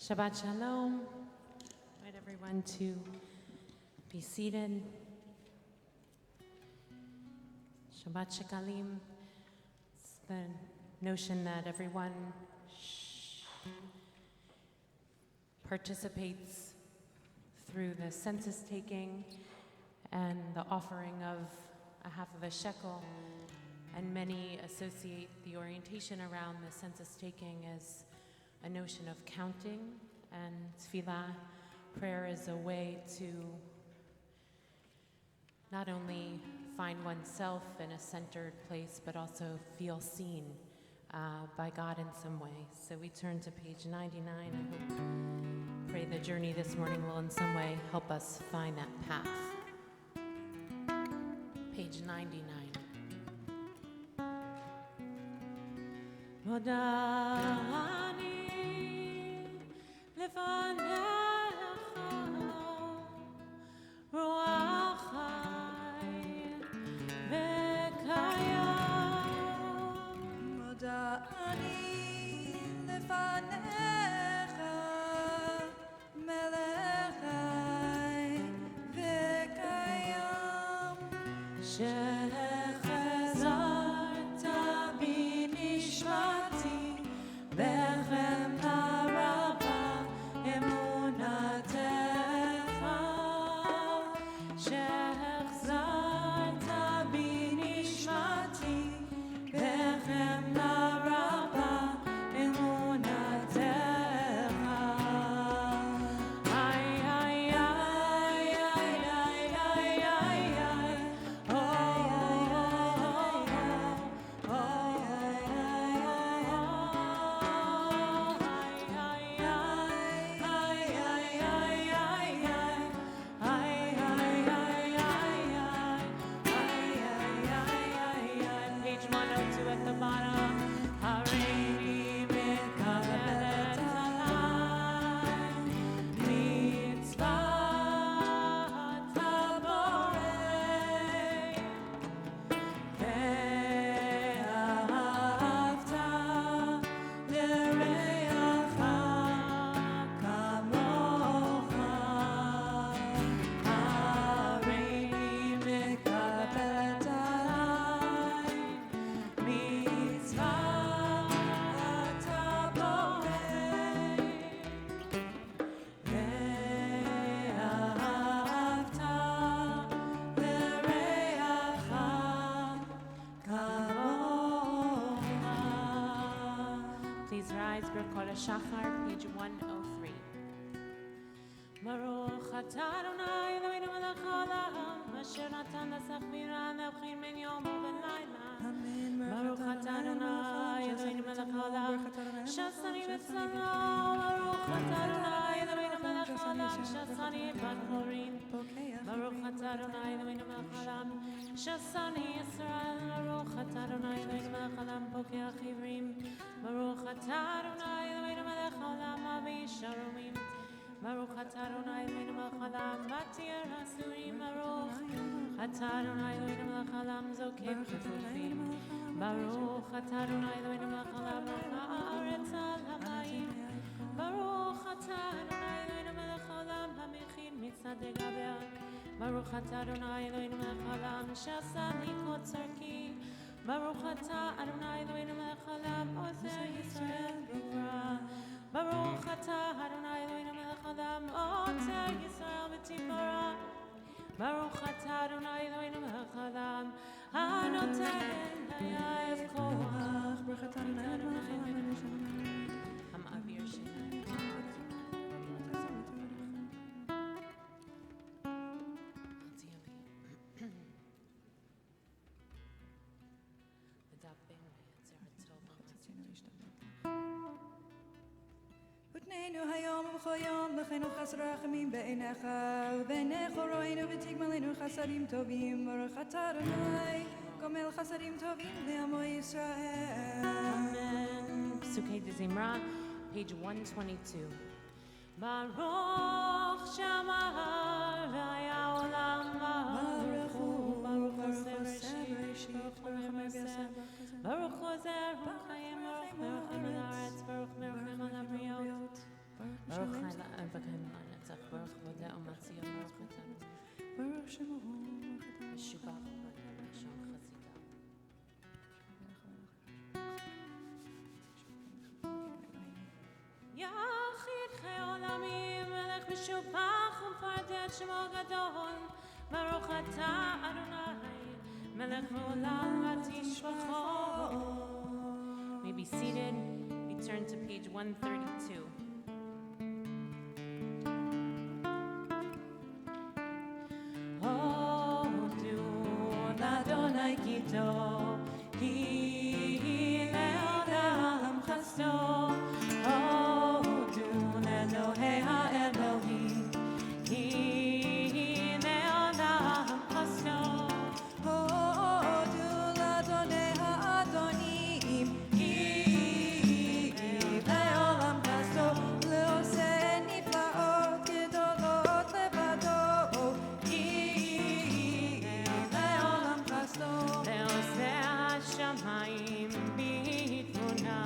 Shabbat Shalom. I invite everyone to be seated. Shabbat Chuckling. It's the notion that everyone participates through the census taking and the offering of a half of a shekel, and many associate the orientation around the census taking as a notion of counting, and tefillah, prayer, is a way to not only find oneself in a centered place, but also feel seen by God in some way. So we turn to page 99. I pray the journey this morning will in some way help us find that path. Page 99. Shachar, page 103. Baruch atah Adonai Eloheinu melech haolam, asher natan nasach v'ira le'avchin ben yom u'ben layla. Baruch atah Adonai Eloheinu melech haolam, shasani v'tzano. Baruch atah Adonai Eloheinu melech haolam, shasani v'chorim. Baruch atah Adonai Eloheinu melech haolam, shasani Yisrael. Baruch atah Adonai Eloheinu melech haolam, pokeach ivrim. Baruch atah Adonai Eloheinu melech haolam, avi sharomim. Baruch atah Adonai Eloheinu melech haolam, matir hasurim. Baruch atah Adonai Eloheinu melech haolam, zokeh kefufim. Baruch atah Adonai Eloheinu melech haolam, ha'aretz al hamayim. Baruch atah Adonai Eloheinu melech haolam, hamechil mitzadei gabea. Baruch atah Adonai Eloheinu melech haolam, she'asa likot tzarki. Baruch atah Adonai Eloheinu melech haolam, oseh Yisrael b'gvura. Baruch atah Adonai Eloheinu melech haolam, oseh Yisrael b'tifara. Baruch atah Adonai Eloheinu melech haolam, hanoten hayav koach. Baruch atah Adonai Eloheinu melech haolam. Ha'ma'avir shinai. Utneinu hayom v'chol yom l'cheinu chas rachamim be'einecha u'beinecha ro'einu v'tigmalenu chasadim tovim baruch atah Adonai gomel chasadim tovim le'amo Yisrael. Amen. Psukei de Zimra, page 122. Baruch Shamar v'ha'olam baruchu baruch ha'sev Baruch Merveseh, Baruch Chozer, Baruch Hayim, Baruch Merchem al Haaretz, Baruch Merchem al Habriot, Baruch יחיד חי עולמים, מלך משובח ומפאר שמו גדול. ברוך אתה אדוני, מלך לעולם ותשבחו. May be seated. We turn to page 132. Adonai Kito, Ki Le'olam Chasto, Hodu Elohei HaElohim, Ki Le'olam Chasto, Hodu Adonai HaAdonim, Ki Le'olam Chasto, Le'oseh niflaot gedolot levado, Ki Le'olam Chasto. Le'oseh HaShamayim B'tmuna,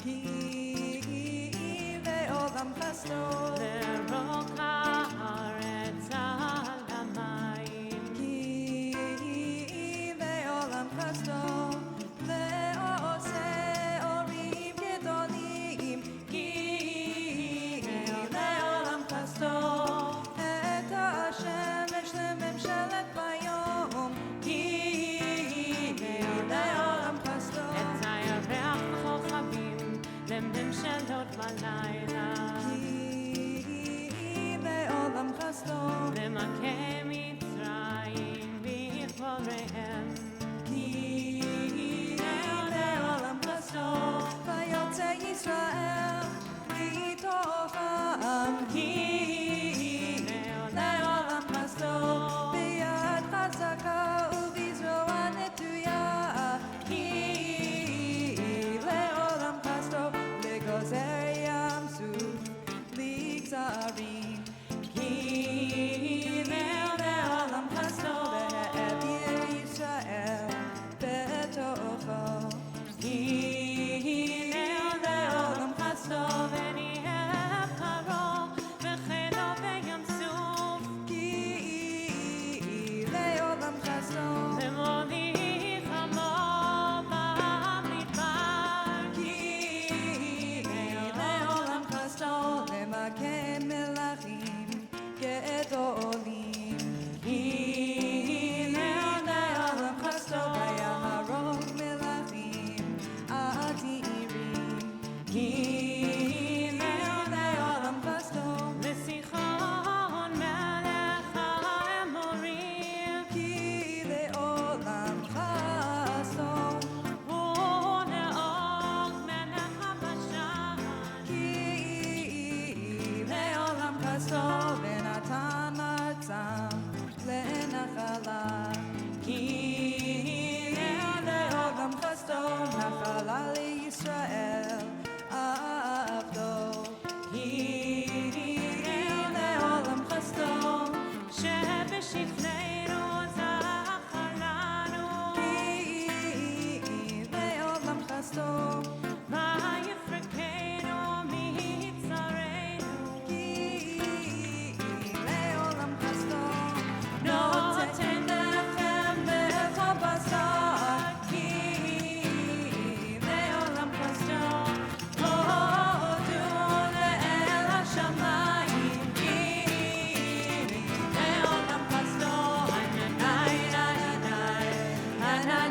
Ki Le'olam Chasto, Le'rok haaretz al hamayim. Ki Le'olam Chasto, Le'oseh orim gedolim, Ki Le'olam Chasto, Et ha'ashemesh le'memshelet bayom, Ki Le'olam Chasto, את הירח בכוכבים, לממשלות בלילה, Ki Le'olam Chasto, למכה מצרים בכבוריהם. Ki Le'olam Chasto, Vayotze Yisrael mitocham, Ki Le'olam Chasto, B'yad chazaka u'b'zro'a netuya, Ki Le'olam Chasto, Le'gozer Yam Suf ligzarim, Ki Le'olam Chasto, Ve'evir Yisrael betocho, Ki Le'olam Chasto, וניהל פרעה וחילו בים סוף, Ki Le'olam Chasto, ומוליך עמו במדבר. Ki Le'olam Chasto, Lemakem melachim gedolim, Ki Le'olam Chasto, Vayaharog melachim adirim, Ki Le'olam Chasto, לסיחון מלך האמורים, Ki Le'olam Chasto, ולעוג מלך הבשן. Ki Le'olam Chasto, Venatan Arzam le'nachala, Ki Le'olam Chasto, Nachala leYisrael avdo, Ki Le'olam Chasto, שבשפנינו זכר לנו, Ki Le'olam Chasto, ויפרקנו מיצרינו. Ki Le'olam Chasto, נותן לחם bechol basar, Ki Le'olam Chasto, הודו לאל השמיים, Ki Le'olam Chasto, ענני ענני, ענני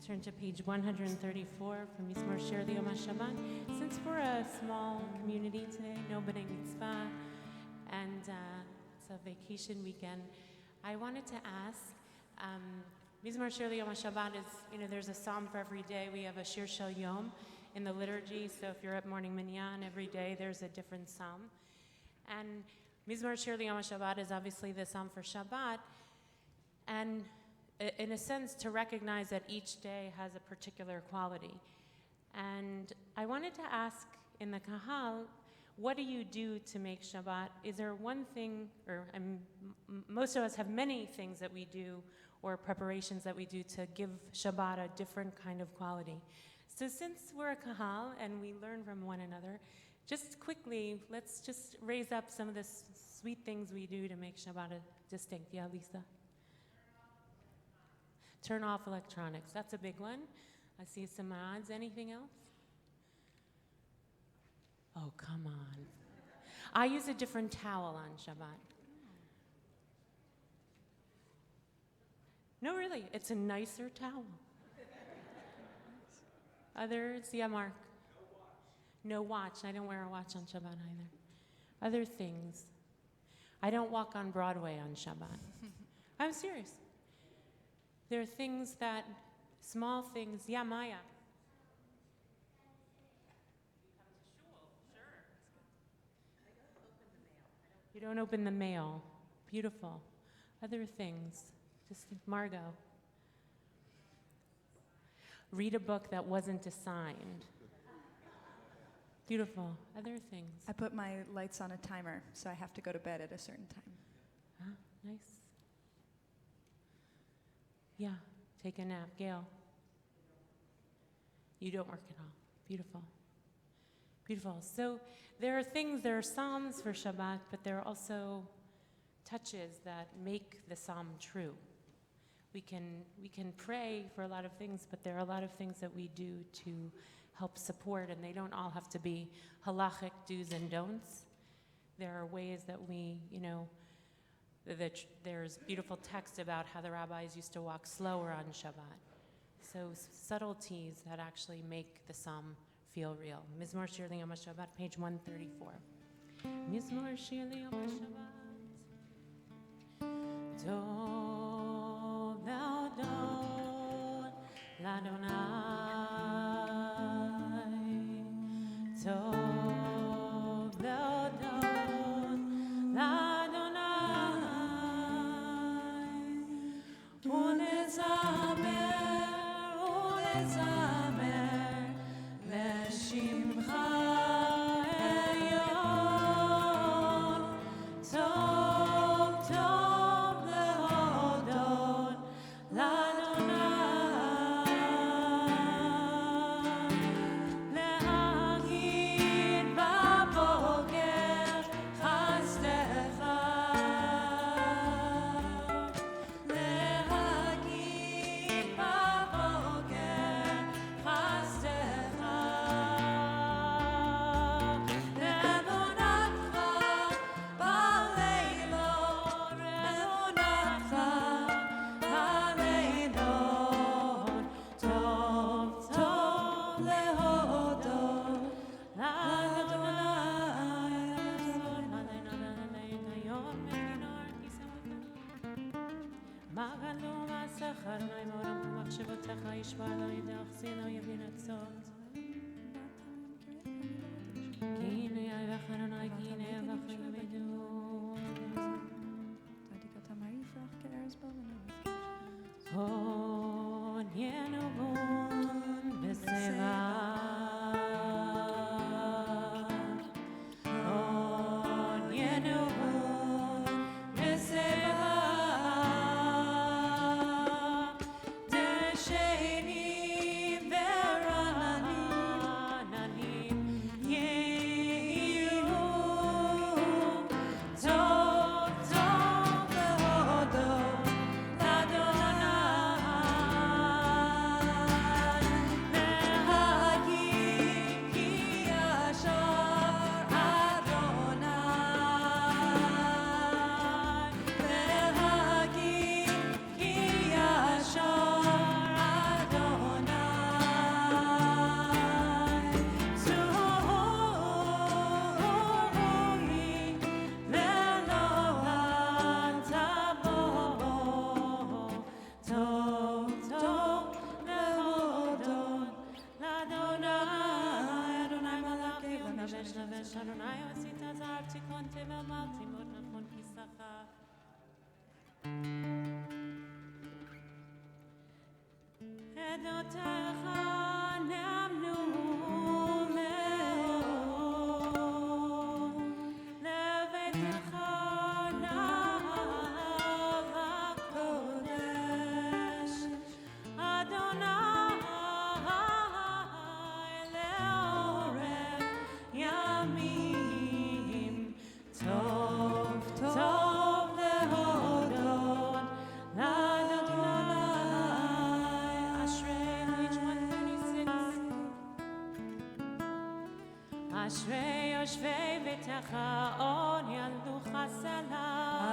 Turn to page 134 from Ismail Lumanovski on Shabbat. Since we're a small community today, no B'nai Mitzvah, and it's a vacation weekend, I wanted to ask, Ismail Lumanovski on Shabbat is, there's a psalm for every day. We have a Shir Shel Yom in the liturgy, so if you're at morning minyan, every day there's a different psalm. And Mizmor Shir L'Yom HaShabbat is obviously the psalm for Shabbat, and in a sense to recognize that each day has a particular quality. And I wanted to ask in the Kahal, what do you do to make Shabbat? Is there one thing, or most of us have many things that we do or preparations that we do to give Shabbat a different kind of quality. So since we're a Kahal and we learn from one another, just quickly, let's just raise up some of the sweet things we do to make Shabbat distinct. Yeah, Lisa? Turn off electronics. That's a big one. I see some odds. Anything else? Oh, come on. I use a different towel on Shabbat. No, really, it's a nicer towel. Others? Yeah, Mark? No watch. I don't wear a watch on Shabbat either. Other things. I don't walk on Broadway on Shabbat. I'm serious. There are things that, small things. Yeah, Maya? You don't open the mail. Beautiful. Other things. Just Margo. Read a book that wasn't assigned. Beautiful. Other things. I put my lights on a timer, so I have to go to bed at a certain time. Ah, nice. Yeah, take a nap. Gail. You don't work at all. Beautiful. Beautiful. So there are psalms for Shabbat, but there are also touches that make the psalm true. We can pray for a lot of things, but there are a lot of things that we do to help support, and they don't all have to be halachic do's and don'ts. There are ways that we, there's beautiful text about how the rabbis used to walk slower on Shabbat. So subtleties that actually make the psalm feel real. Mizmor Shir L'Yom HaShabbat, page 134. Mizmor Shir L'Yom HaShabbat. Tov Le'odot L'Adonai. Tov Le'odot L'Adonai. Ulezamer L'Shimcha Elyon. Tov Tov Le'odot L'Adonai. Le'agid b'boker chastecha. Le'agid b'boker chastecha. Le'emunatcha b'leilot. Le'emunatcha b'leilot. Tov tov lehodot Edotecha ne'amnu אשרי יושבי ביתך אור ילדוך סלם.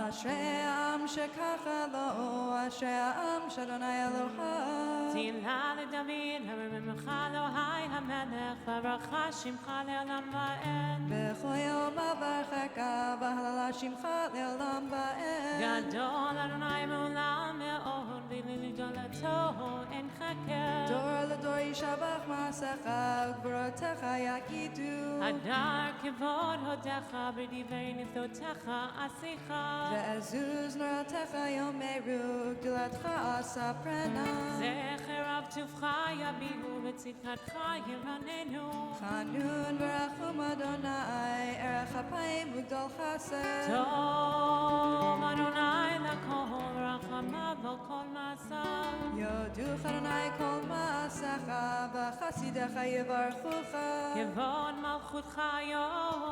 אשרי העם שככה לו, אשרי העם שאדוני אלוהיו. תהילה לדוד, הרממך אלוהי המלך, ברכה שמך לעולם ועד. בכל יום אברכך, והללה שמך לעולם ועד. גדול אדוני מעולם מאוד, ולגדולתו אין חקר. דור לדור ישבח מעשיך, וגבורתך יגידו. הדר כבוד הודך, בדברי נפלאותיך עשיך. ועזוז נורתך יאמרו, גדולתך אספרנה. זכר רב טובך יביעו, וצדקתך ירננו. חנון ורחום אדוני, ערך אפיים וגדול חסד. טוב אדוני לכל, רחמיו על כל מעשיו. יודוך אדוני כל מעשיך, וחסידיך יברכוך. כבוד מלכותך יאמרו,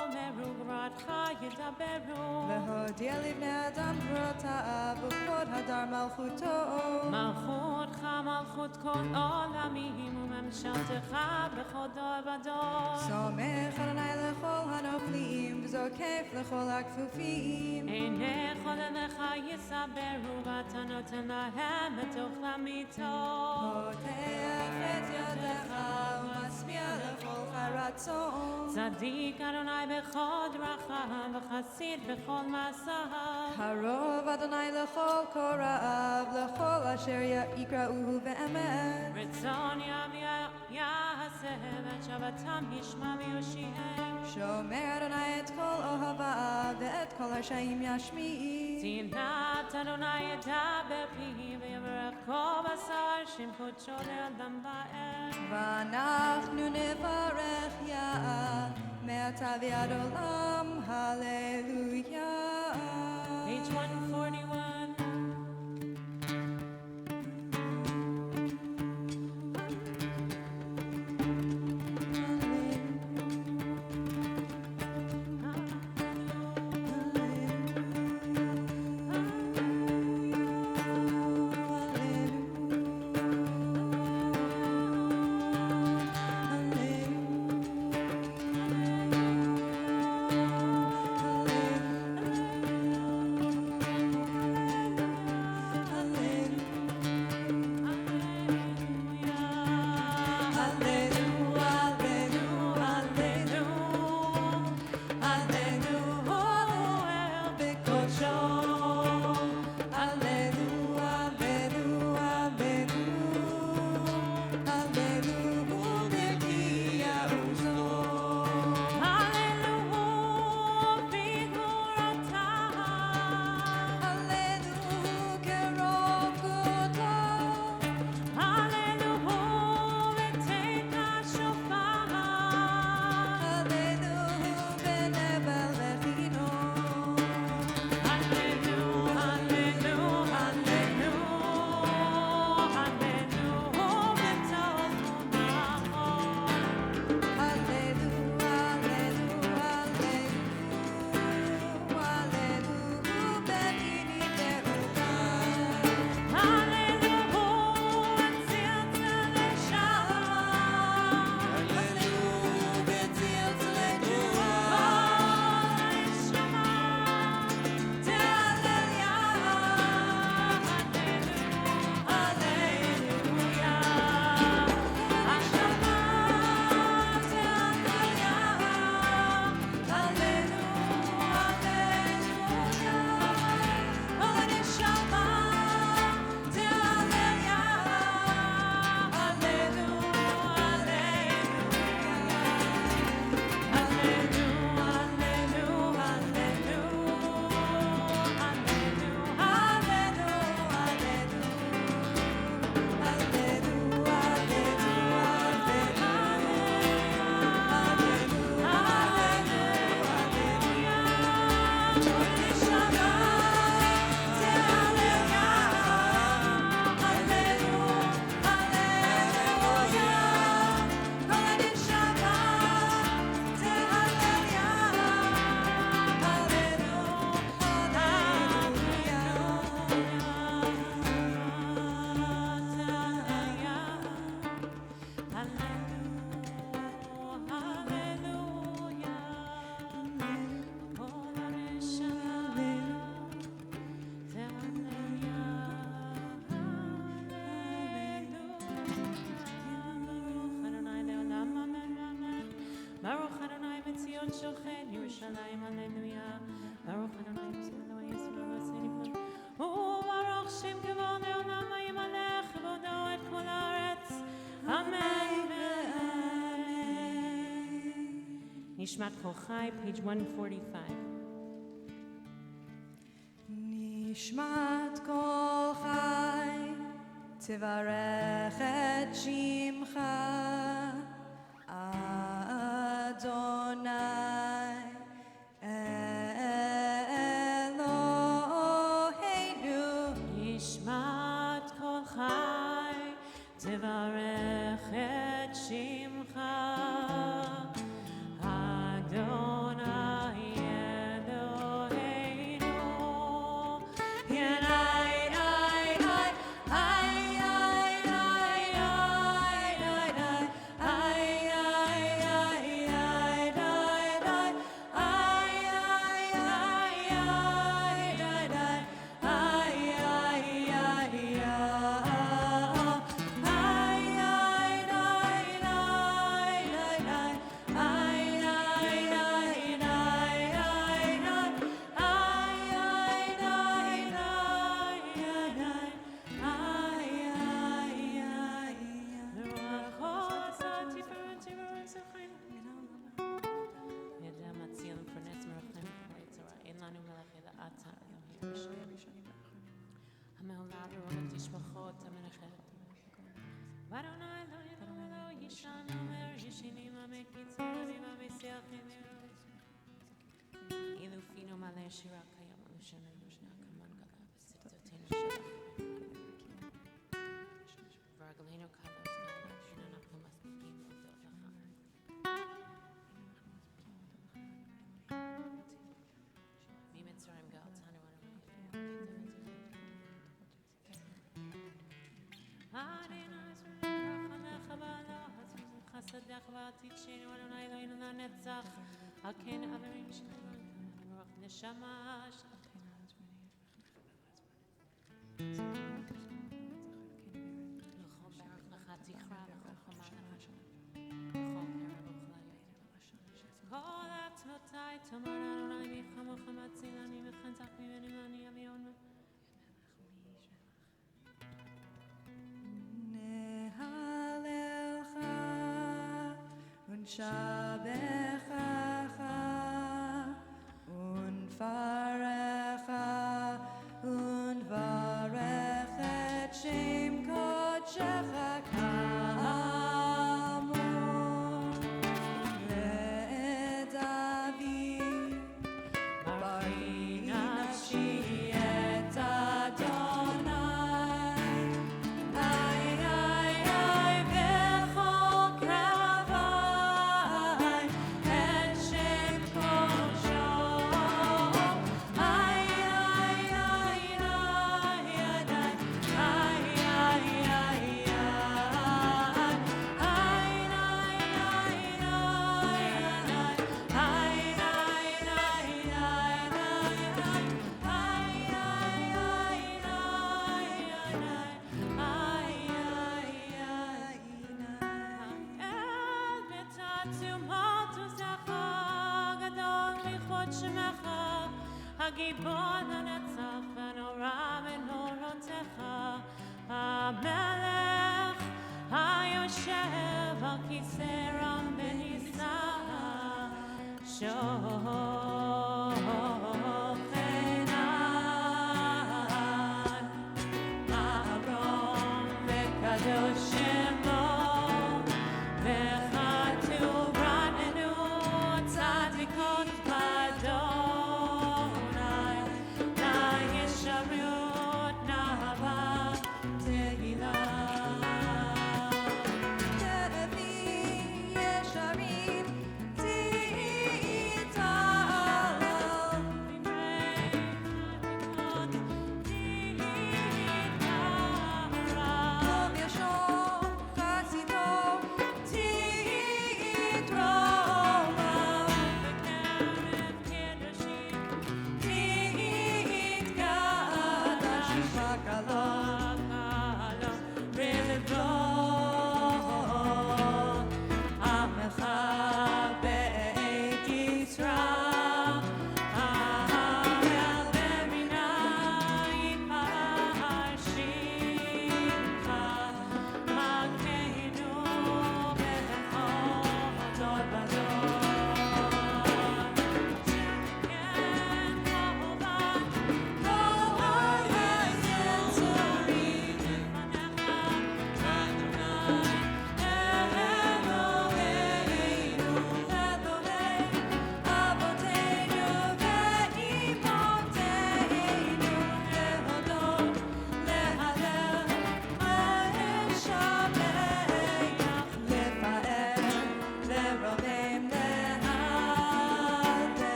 גבורתך ידברו. להודיע לבני אדם גבורותיו, וכבוד הדר מלכותו. מלכותך מלכות כל עולמים, וממשלתך בכל דור ודור. סומך אדוני לכל הנופלים, וזוקף לכל הכפופים. עיניך אליך יסברו, ואתה נותן להם את אוכלמיתו. פותח את ידיך, ומשביע לכל רצון. צדיק אדוני בכל דרכיו, וחסיד בכל מעשיו. הרוב אדוני לכל קוראיו, לכל אשר יקראוהו באמת. רצון יעשה, ואת שבתם ישמע ויושיעם. שומר אדוני את כל אוהביו, ואת כל הרשעים ישמיע. תהילת אדוני ידבר פיו, ויברך כל בשר שם קודשו לעולם ועד. ואנחנו נברך יה, מעתה ועד עולם, הללויה. Page 141. Hallelujah. ציון שוכן, ירושלים הללויה. ברוך אדוני אלוהינו ישראל עושה וברוך שם כבוד העולם וימלך כבודו את כל הארץ. אמן ואמן. נשמת כל חי, page 145. נשמת כל חי, תברך את שמך, אדוני אלוהינו. נשמת כל חי, תברך את שמך, אדוני אלוהינו. חסדך ועתידשנו אדוני אלוהינו לנצח. הכן אברים שלנו ברוך נשמה שלכם. לכל ברוך לך תקרא לכל חמה לך לכל ברוך לך כל עצמותיי תאמר אדוני מלחמוך מצילני וכן תחמימני ואני אביון ונשבחך ונפארך ונברך את שם קודשך כאמור לדוד. ברכי נפשי את אדוני הגיבור לנצח ונורא מנורותיך, המלך היושב על כיסא רם ונישא, שוכנן ארום וקדוש שמו וכתוב רננו צדיקות בדור.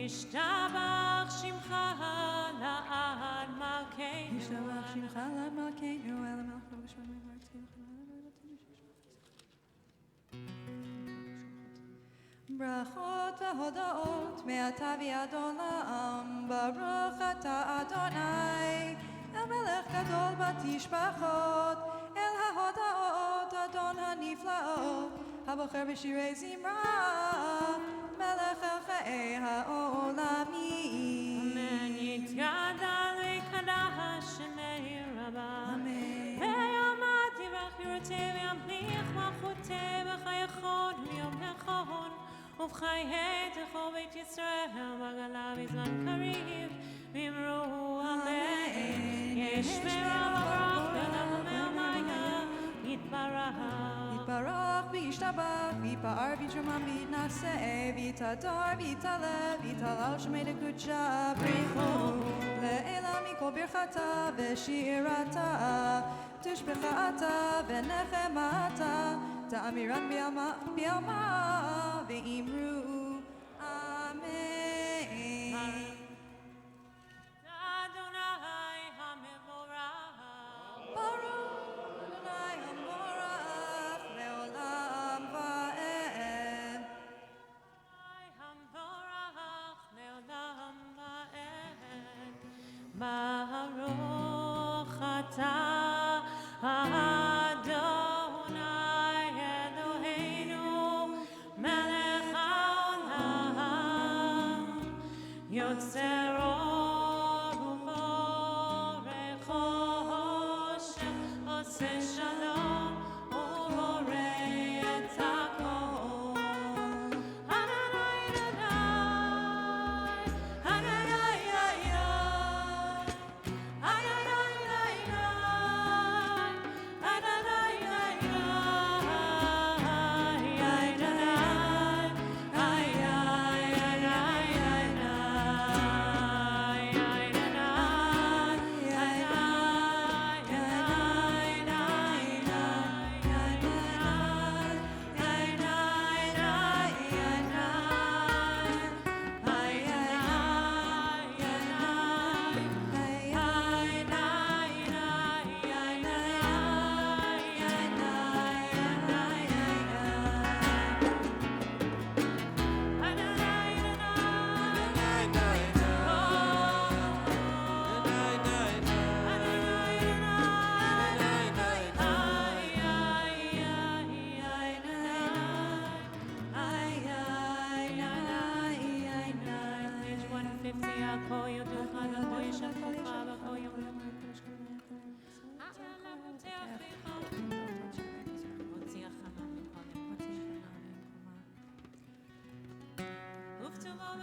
ישתבח שמך לעד מלכנו. ישתבח שמך לעד מלכנו, אל המלך ובשמנו ובארצנו. ברכות והודאות מעתה ועד עולם, ברוך אתה אדוני, אל מלך גדול בתשבחות, אל ההודאות אדון הנפלאות, הבוחר בשירי זמרה, מלך אל חיי העולמים. אמן. יתגדל ויקדש שמי רבה. אמן. ויאמר תברך יורתי וימליך מלכותי בחייכון ויום נכון ובחיי תכל בית ישראל בגלה בזמן קריב ואמרו אמן. ישמר וברוך ולעולם ועמיה יתברך. יתברך וישתבח ויפאר ויתרומם ויתנשא ויתהדר ויתעלה ויתהלל שמי לקודשה בריחו לעילה מכל ברכתה ושירתה תשבחה אתה ונחמתה תאמירן ביעלמה ואמרו אמן. אדוני המבורך ברוך אדוני המבורך לעולם ועד. המבורך לעולם ועד. ברוך אתה אדוני אלוהינו מלך העולם יוצר אור ובורא חושך עושה שלום ובורא את הכל. אדוני אדוני אדוני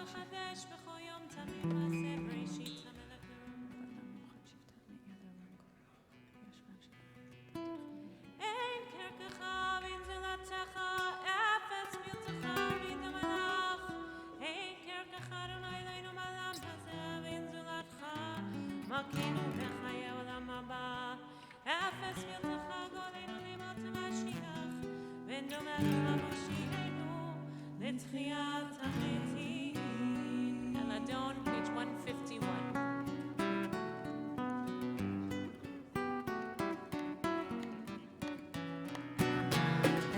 מחדש בכל יום תמיד מעשה בראשית אין קרקך ואין זולתך אפס מלתך ואין המלך אין קרקך אדוני אלוהינו בעולם הזה ואין זולתך מלכנו בחיי העולם הבא אפס מלתך גואלנו לימות המשיח ואין דומה לך מושיענו לתחיית המתים. Nadel, page 151.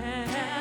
Amen.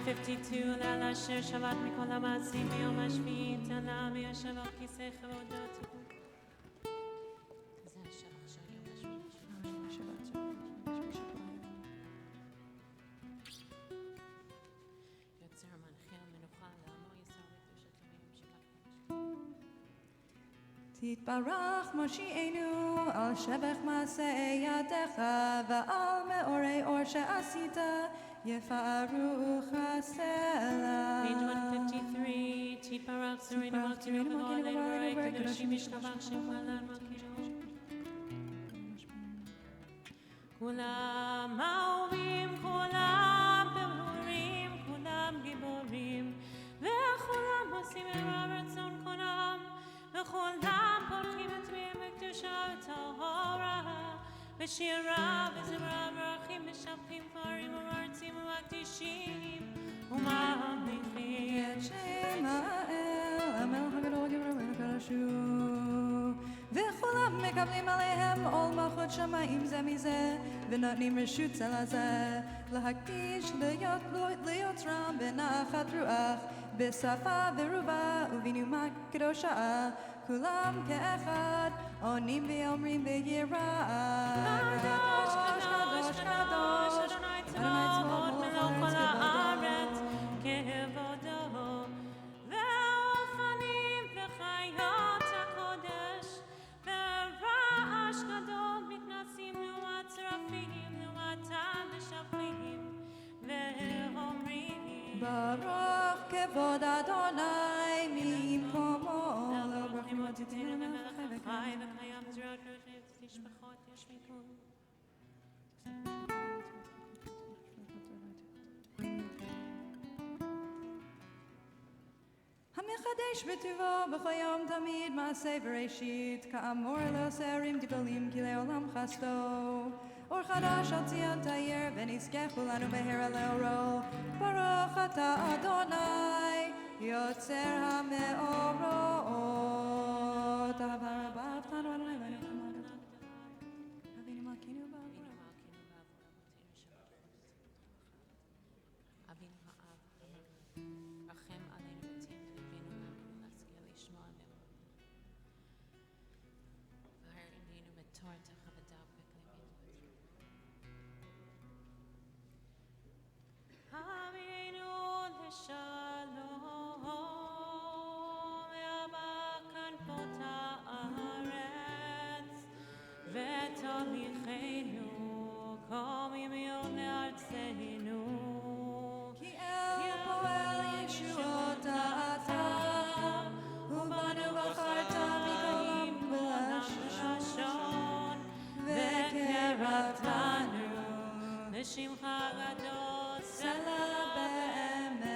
52, Lala Shir Shabbat Mikol HaMatzim B'Yom HaShvi'i Tana Miyashav Al Kisei Chavodot. זה השבח של יום השביעי. יוצר מנחיל מנוחה לעמו ישראל בקדושת ימים שבת. תתברך מושיענו על שבח מעשה ידיך ועל מאורי אור שעשית יפארו חסלה. Page 153, תתברך זרענו מלכינו בגאון לבורא קדושים ישתבח שמך לעמקנו. כולם אהובים, כולם בהורים, כולם גיבורים, וכולם עושים מרע רצון קונם, וכולם פותחים את פיהם בקדושה וטהרה, בשירה וזמרה מברכים משבחים פארים ומרצים ומקדישים וממליכים את שם האל, המלך הגדול גבר וחרשו. וכולם מקבלים עליהם עול מלכות שמיים זה מזה, ונותנים רשות זה לזה, להקדיש ליוצרם בנחת רוח, בשפה ורובה ובנימה קדושה, כולם כאחד עונים ואומרים ביראה. קדוש, קדוש, קדוש, אדוני צבאות מלך כל הארץ כבודו, והאופנים וחיות הקודש, ורעש גדול מתנשאים לעומת צרפים, לעומתם משבחים ואומרים ברוך כבוד אדוני ממקומו לברוכים ותתנו למלך חי וקיים זרועות משפחות ישמיעו. המחדש בטובו בכל יום תמיד מעשה בראשית, כאמור לא שערים גדולים כי לעולם חסדו. אור חדש על ציון תאיר ונזכה כולנו מהרה לאורו. ברוך אתה אדוני יוצר המאורות. אהבה רבה אהבתנו אדוני אלוהינו כמלך. אבינו מלכנו בעבורה. אבינו האב, רחם עלינו ותן ליבנו להשכיל לשמוע והרעינו בתורתך ודבק ליבנו. אבינו לשלום ואבא כנפות הארץ ותוליכנו קום ימיון לארצנו. כי אל פועל ישועות אתה, ובנו בחרת מכל ולשון, וקרבתנו לשמך גדול סלע באמת.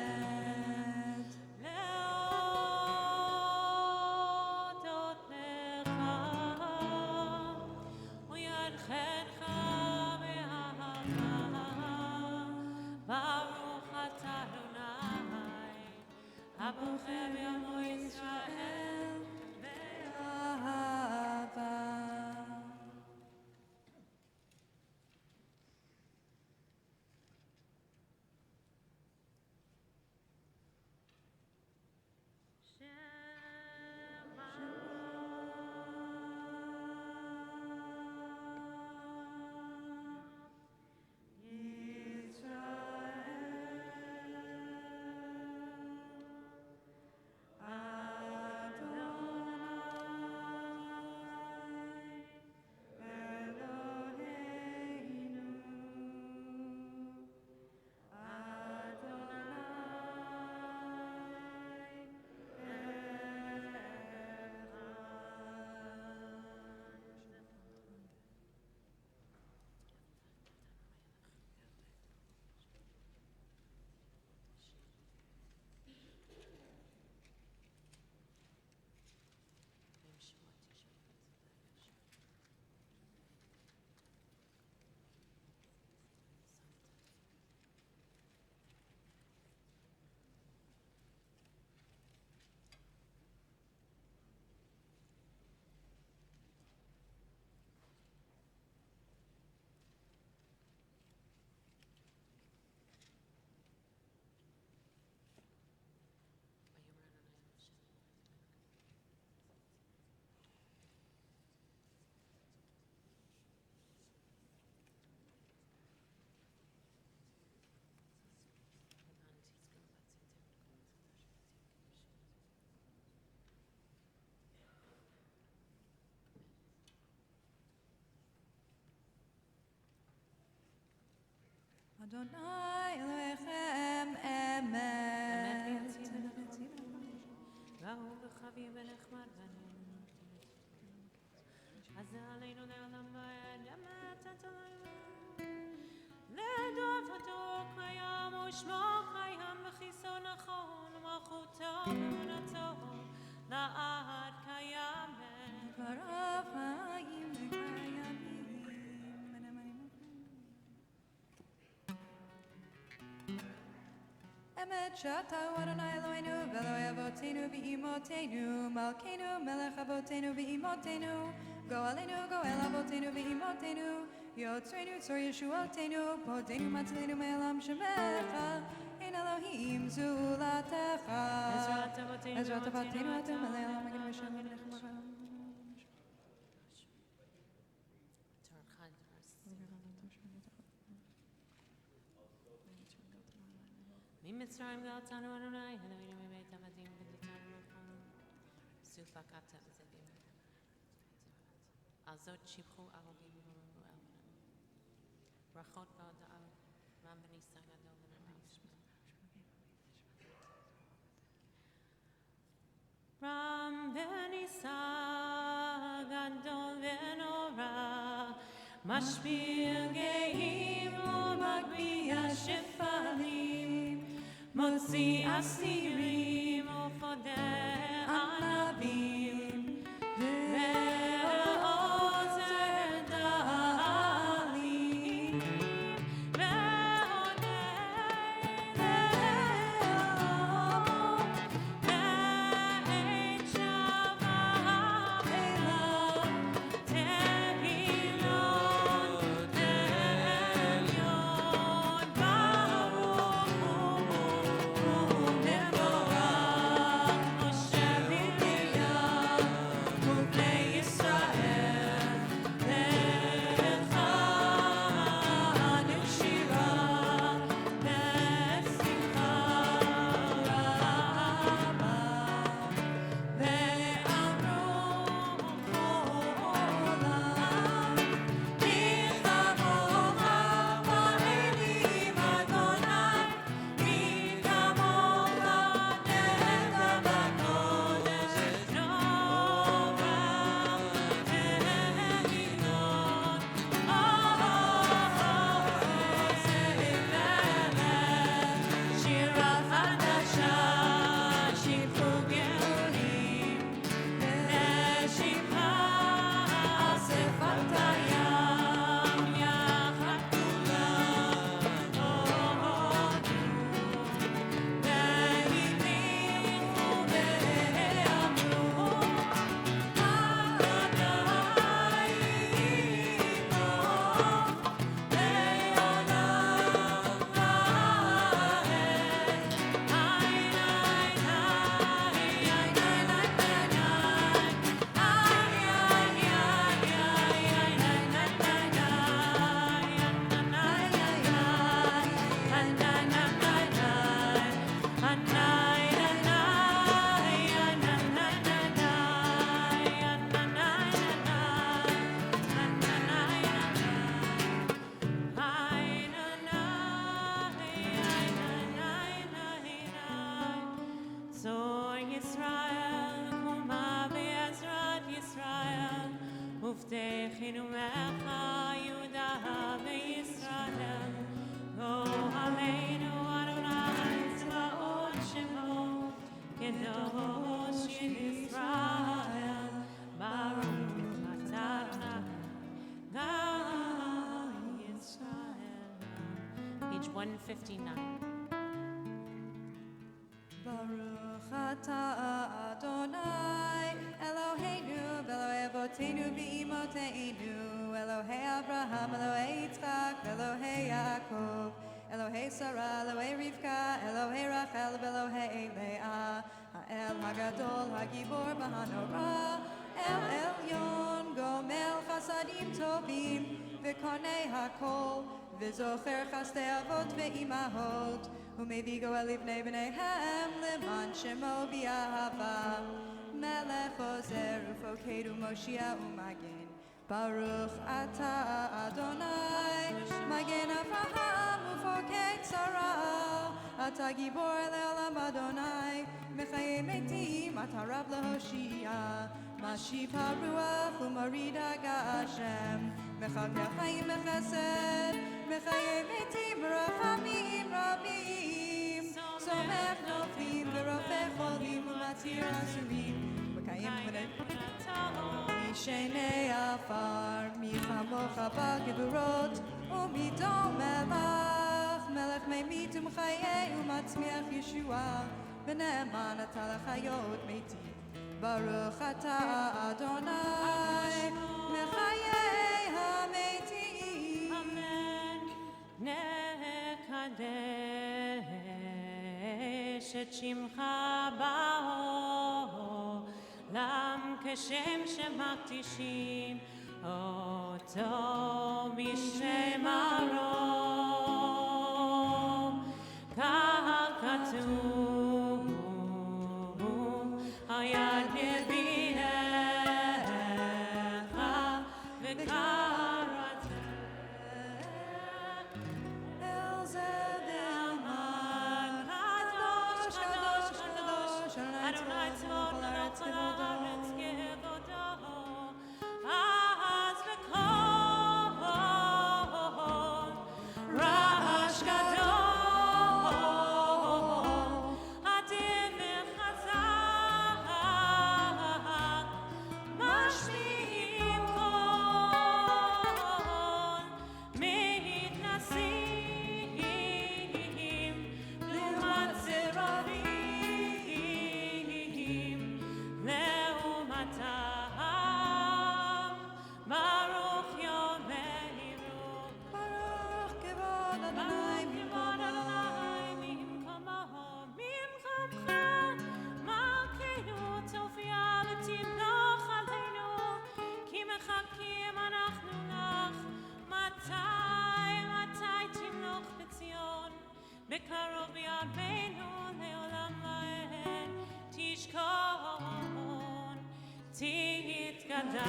להודות לך וינחנך באהבה. ברוך אתה אדוני הבוחר בעמו ישראל באהבה. Israel, Adonai Elohechem Emet. והוא וחביב ונחמד בנו. אז עלינו לעולם ועד אמת עלינו. לדעתו קיים ושמו קיים וחיסון נכון ומלכותו ואמונתו לעד קיימת. דבריו חיים וקיימים. אמת שאתה הוא אדוני אלוהינו ואלוהי אבותינו ואימותינו מלכנו מלך אבותינו ואימותינו גואלנו גואל אבותינו ואימותינו יוצרנו צור ישועתנו פודנו מצילנו מעולם שמך אין אלוהים זולתך עזרת אבותינו אתה מלא עולם מגן ושם ונכמך ממצרים גאלתנו אדוני, אלוהינו מבית עבדים וגיליתנו מלכנו. סוף הקטע וזדים. על זאת שיבחו אהובים ובנו אלבנם. ברכות והודאה, רם בניסה גדול ונורא. רם בניסה גדול ונורא, משפיל גאים ומגביה שפלים. מוציא אסירים ופודה ענבים ועוזר דלים ועונה לאום ועת שווה אליו תהילות עליון ברוך תכינו ממך יהודה וישראל גואלנו אדוני צבאות שמו קדוש ישראל ברוך אתה אדוני גואל ישראל. Page 159. Baruch atah Adonai Eloheinu Elohei Avotenu v'Imotenu Elohei Abraham Elohei Yitzchak Elohei Yaakov Elohei Sarah Elohei Rivka Elohei Rachel Elohei Leah Ha'el Hagadol Hagibor B'Hanorah El Elyon Gomel Chasadim Tovim V'Konei HaKol V'Zocher Chasdei Avot V'Imahot ומביא גואל לבני בניהם למען שמו באהבה מלך עוזר ופוקד ומושיע ומגן ברוך אתה אדוני מגן אברהם ופוקד יצרה, אתה גיבור לעולם אדוני, מחיי מתים, אתה רב להושיע, משיב הרוח ומוריד הגשם, מחכה חיים בחסד, מחיי מתים ברחמים רבים, סומך נופלים ורופא חולים ומצהיר אסורים, מקיים משני עפר, מי כמוך בגבורות ומדום מלך ממית ומחיה ומצמיח ישועה, ונאמן אתה לחיות מתים, ברוך אתה אדוני מחיי המתים. אמן. נקדש את שמך בעולם כשם שמקדישים אותו בשם הרוב, כך כתוב היד נביאך וקראת אל זה דאמר קדוש קדוש קדוש אדוני צבאות מלך כל הארץ כבודו, אז בקול רעש גדול אדיר וחזק משמיעים קול, מתנסים לעומת זרעים לעומתם, ברוך יאמרו ברוך כבוד אדוני ממקומך, מלכנו תופיע ותמלוך עלינו, כי מחכים אנחנו לך. מתי תמלוך בציון, בקרוב בימינו לעולם לעד, תשכון תתגדל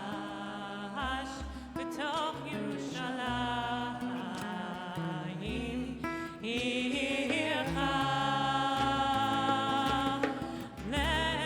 ותתקדש בתוך ירושלים עירך לדור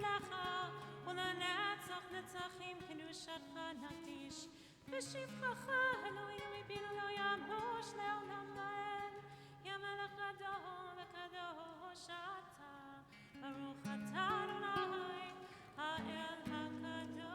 ודור ולנצח בשבחך אלוהים מפינו לא ימוש לעולם ועד, יא מלך גדול וקדוש אתה, ברוך אתה אדוני האל הקדוש.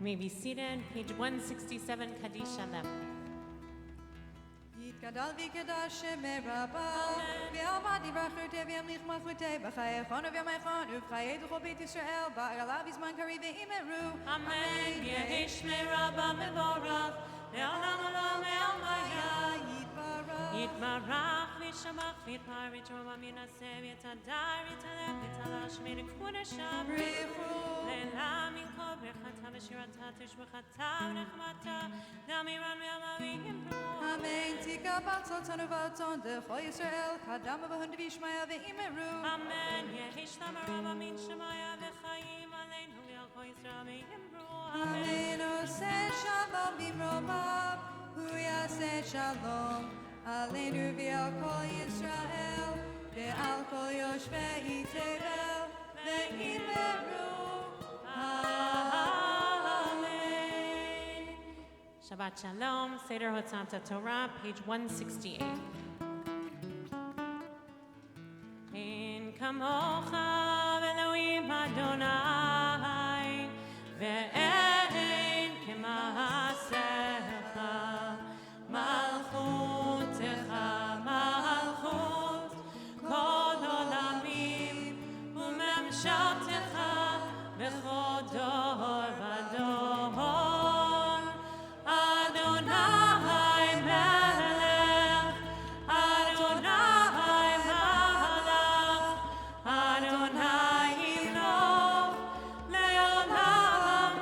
May be seated, page 167, Kaddish Shalem. יתגדל ויקדש שמי רבה, ועמד יברכרתי וימליך מלכותי בחייכון ובימיכון ובחיי דוכו בית ישראל, בעלה בזמן קריב ואימרו. אמן. יהי שמי רבה מבורך, לעולם עולם לעלמיה. יתברך וישבח ויתפאר ויתרומם ינסה ויתהדר ויתהלך ויתהלש מקודשם. לעילם ינקוב ברכתה ושירתה תשבחתה ונחמתה, דמירן ויאמר ויאמרו. אמן. תיקה ברצותנו ורצון דכל ישראל, קדם ובהון וישמעיה ואימרו. אמן. יהי שלום רבה מן שמיה וחיים עלינו ועל כל ישראל ויאמרו. אמן. עושה שלום במרומיו, הוא יעשה שלום עלינו ועל כל ישראל, ועל כל יושבי תבל ואימרו. Amen. Shabbat Shalom, Seder Hotzanta Torah, page 168. Ein kamocha Elohim Adonai, ve'ein kemaasecha, malchutecha malchut, kol olamim, umemshaltecha bechol dor vador. Adonai melech, Adonai malach, Adonai imloch, leolam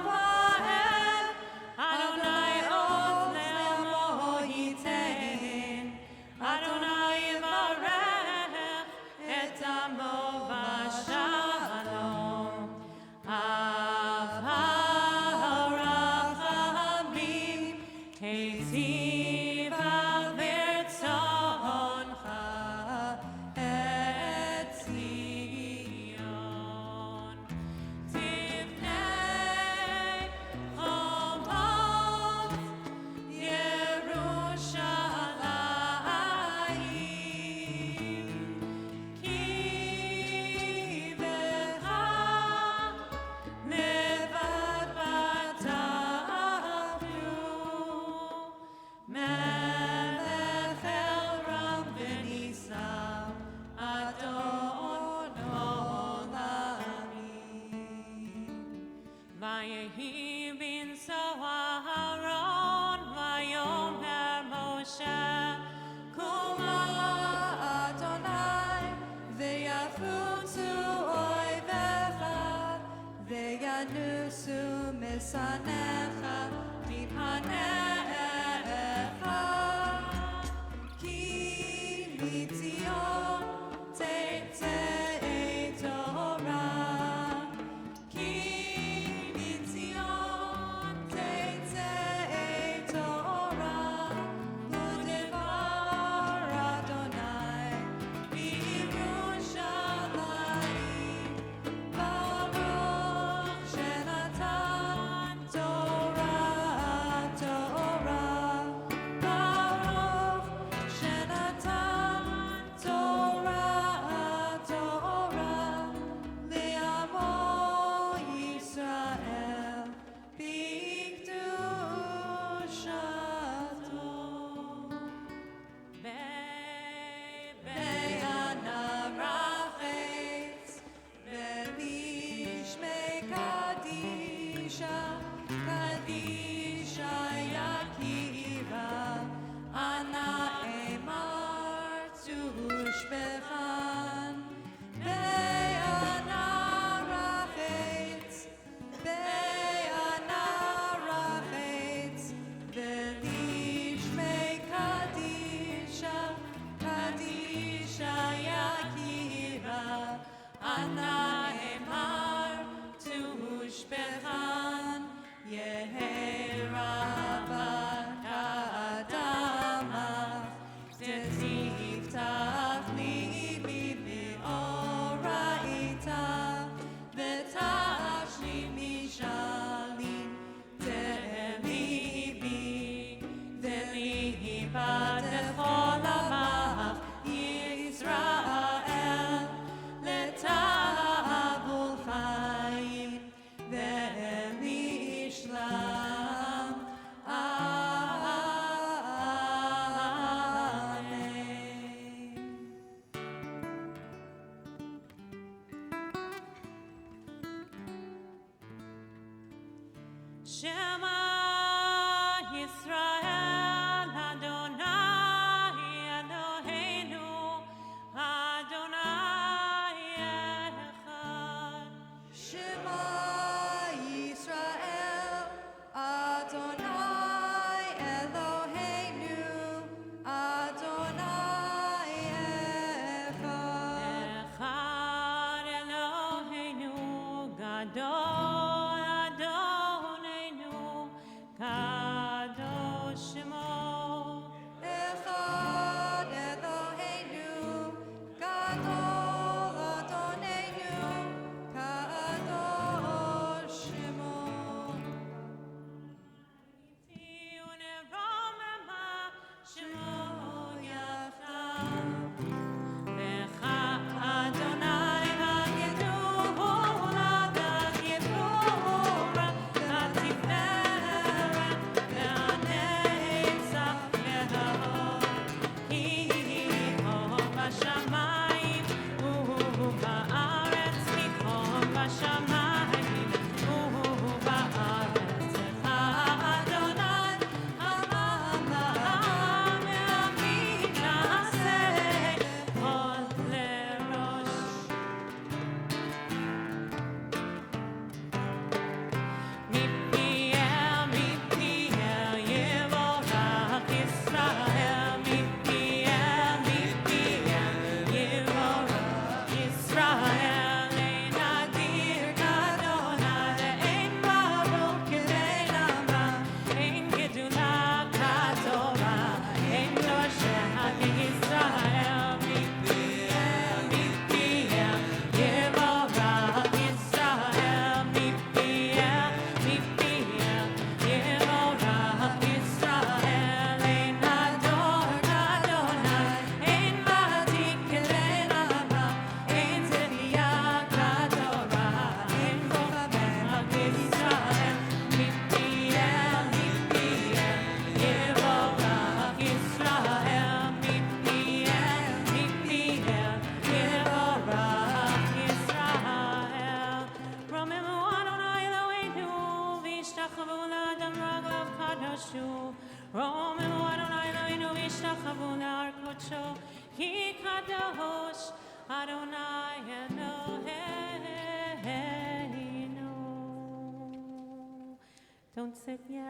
Don't sit yet.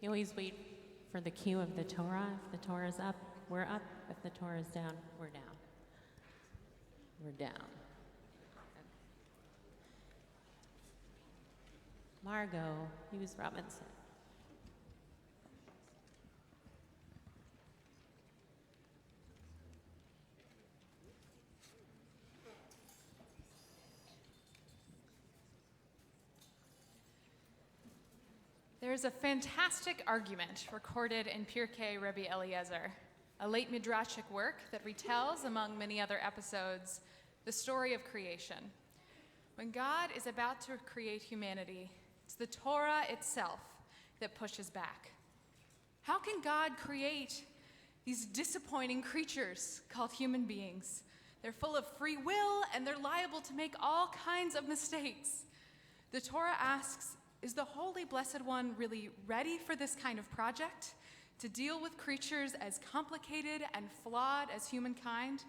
You always wait for the cue of the Torah. If the Torah is up, we're up. If the Torah is down, we're down. We're down. Margo, Hughes-Robinson. There is a fantastic argument recorded in Pirkei Rabbi Eliezer, a late midrashic work that retells, among many other episodes, the story of creation. When God is about to create humanity, it's the Torah itself that pushes back. How can God create these disappointing creatures called human beings? They're full of free will and they're liable to make all kinds of mistakes. The Torah asks, is the Holy Blessed One really ready for this kind of project, to deal with creatures as complicated and flawed as humankind?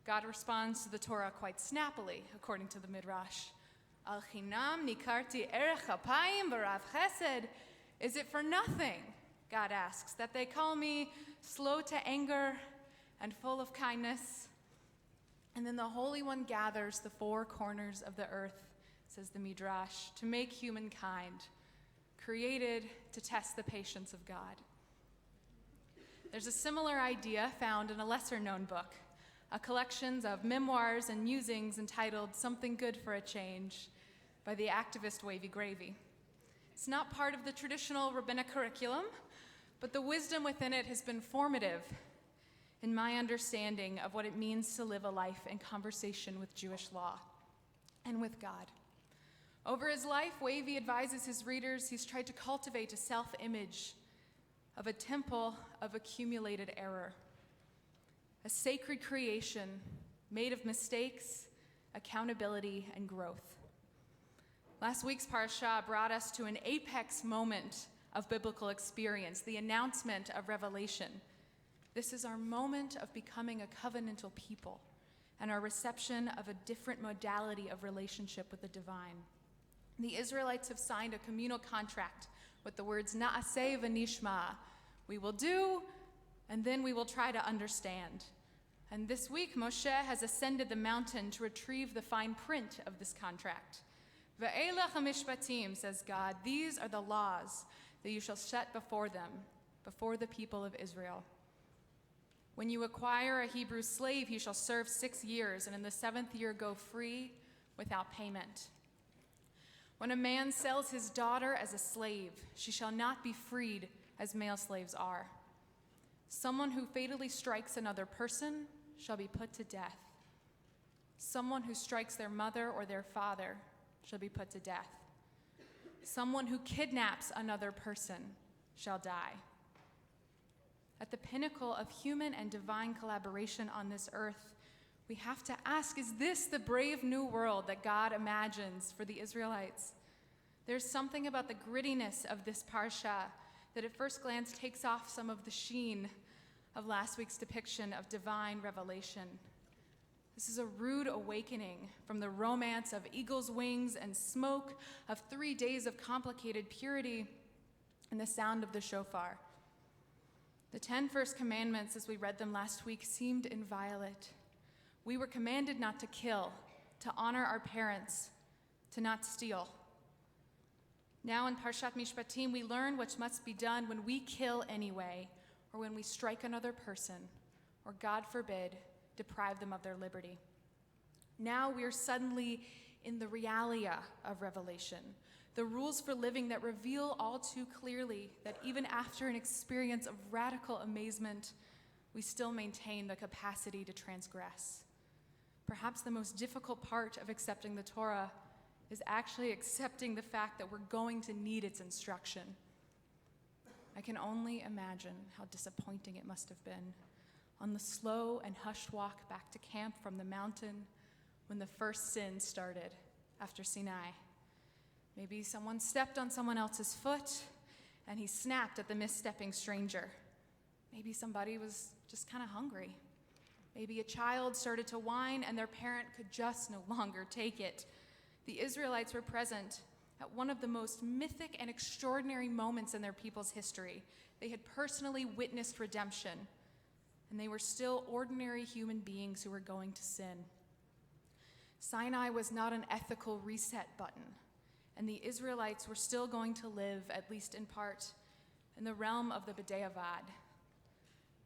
God responds to the Torah quite snappily, according to the Midrash. Al chinam nikarti erech apayim b'rav chesed. Is it for nothing, God asks, that they call me slow to anger and full of kindness? And then the Holy One gathers the four corners of the earth, says the Midrash, to make humankind, created to test the patience of God. There's a similar idea found in a lesser-known book, a collection of memoirs and musings entitled Something Good for a Change by the activist Wavy Gravy. It's not part of the traditional rabbinic curriculum, but the wisdom within it has been formative in my understanding of what it means to live a life in conversation with Jewish law and with God. Over his life, Wavy advises his readers he's tried to cultivate a self-image of a temple of accumulated error, a sacred creation made of mistakes, accountability, and growth. Last week's parsha brought us to an apex moment of biblical experience, the announcement of revelation. This is our moment of becoming a covenantal people and our reception of a different modality of relationship with the divine. The Israelites have signed a communal contract with the words na'aseh v'nishma. We will do, and then we will try to understand. And this week, Moshe has ascended the mountain to retrieve the fine print of this contract. Ve'elach hamishpatim, says God, these are the laws that you shall set before them, before the people of Israel. When you acquire a Hebrew slave, he shall serve 6 years, and in the 7th year go free without payment. When a man sells his daughter as a slave, she shall not be freed as male slaves are. Someone who fatally strikes another person shall be put to death. Someone who strikes their mother or their father shall be put to death. Someone who kidnaps another person shall die. At the pinnacle of human and divine collaboration on this earth, we have to ask, is this the brave new world that God imagines for the Israelites? There's something about the grittiness of this parsha that at first glance takes off some of the sheen of last week's depiction of divine revelation. This is a rude awakening from the romance of eagle's wings and smoke, of 3 days of complicated purity, and the sound of the shofar. The 10 first commandments, as we read them last week, seemed inviolate. We were commanded not to kill, to honor our parents, to not steal. Now in Parshat Mishpatim, we learn what must be done when we kill anyway, or when we strike another person, or God forbid, deprive them of their liberty. Now we are suddenly in the realia of revelation, the rules for living that reveal all too clearly that even after an experience of radical amazement, we still maintain the capacity to transgress. Perhaps the most difficult part of accepting the Torah is actually accepting the fact that we're going to need its instruction. I can only imagine how disappointing it must have been on the slow and hushed walk back to camp from the mountain when the first sin started after Sinai. Maybe someone stepped on someone else's foot and he snapped at the misstepping stranger. Maybe somebody was just kind of hungry. Maybe a child started to whine and their parent could just no longer take it. The Israelites were present at one of the most mythic and extraordinary moments in their people's history. They had personally witnessed redemption, and they were still ordinary human beings who were going to sin. Sinai was not an ethical reset button, and the Israelites were still going to live, at least in part, in the realm of the b'diavad.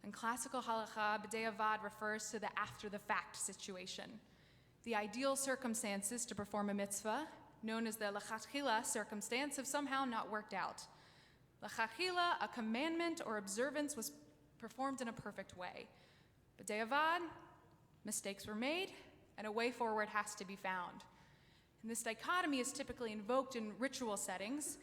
In classical halakha, b'diavad refers to the after-the-fact situation, the ideal circumstances to perform a mitzvah, known as the lechatchila circumstance, have somehow not worked out. Lechatchila, a commandment or observance, was performed in a perfect way. B'diavad, mistakes were made, and a way forward has to be found. And this dichotomy is typically invoked in ritual settings,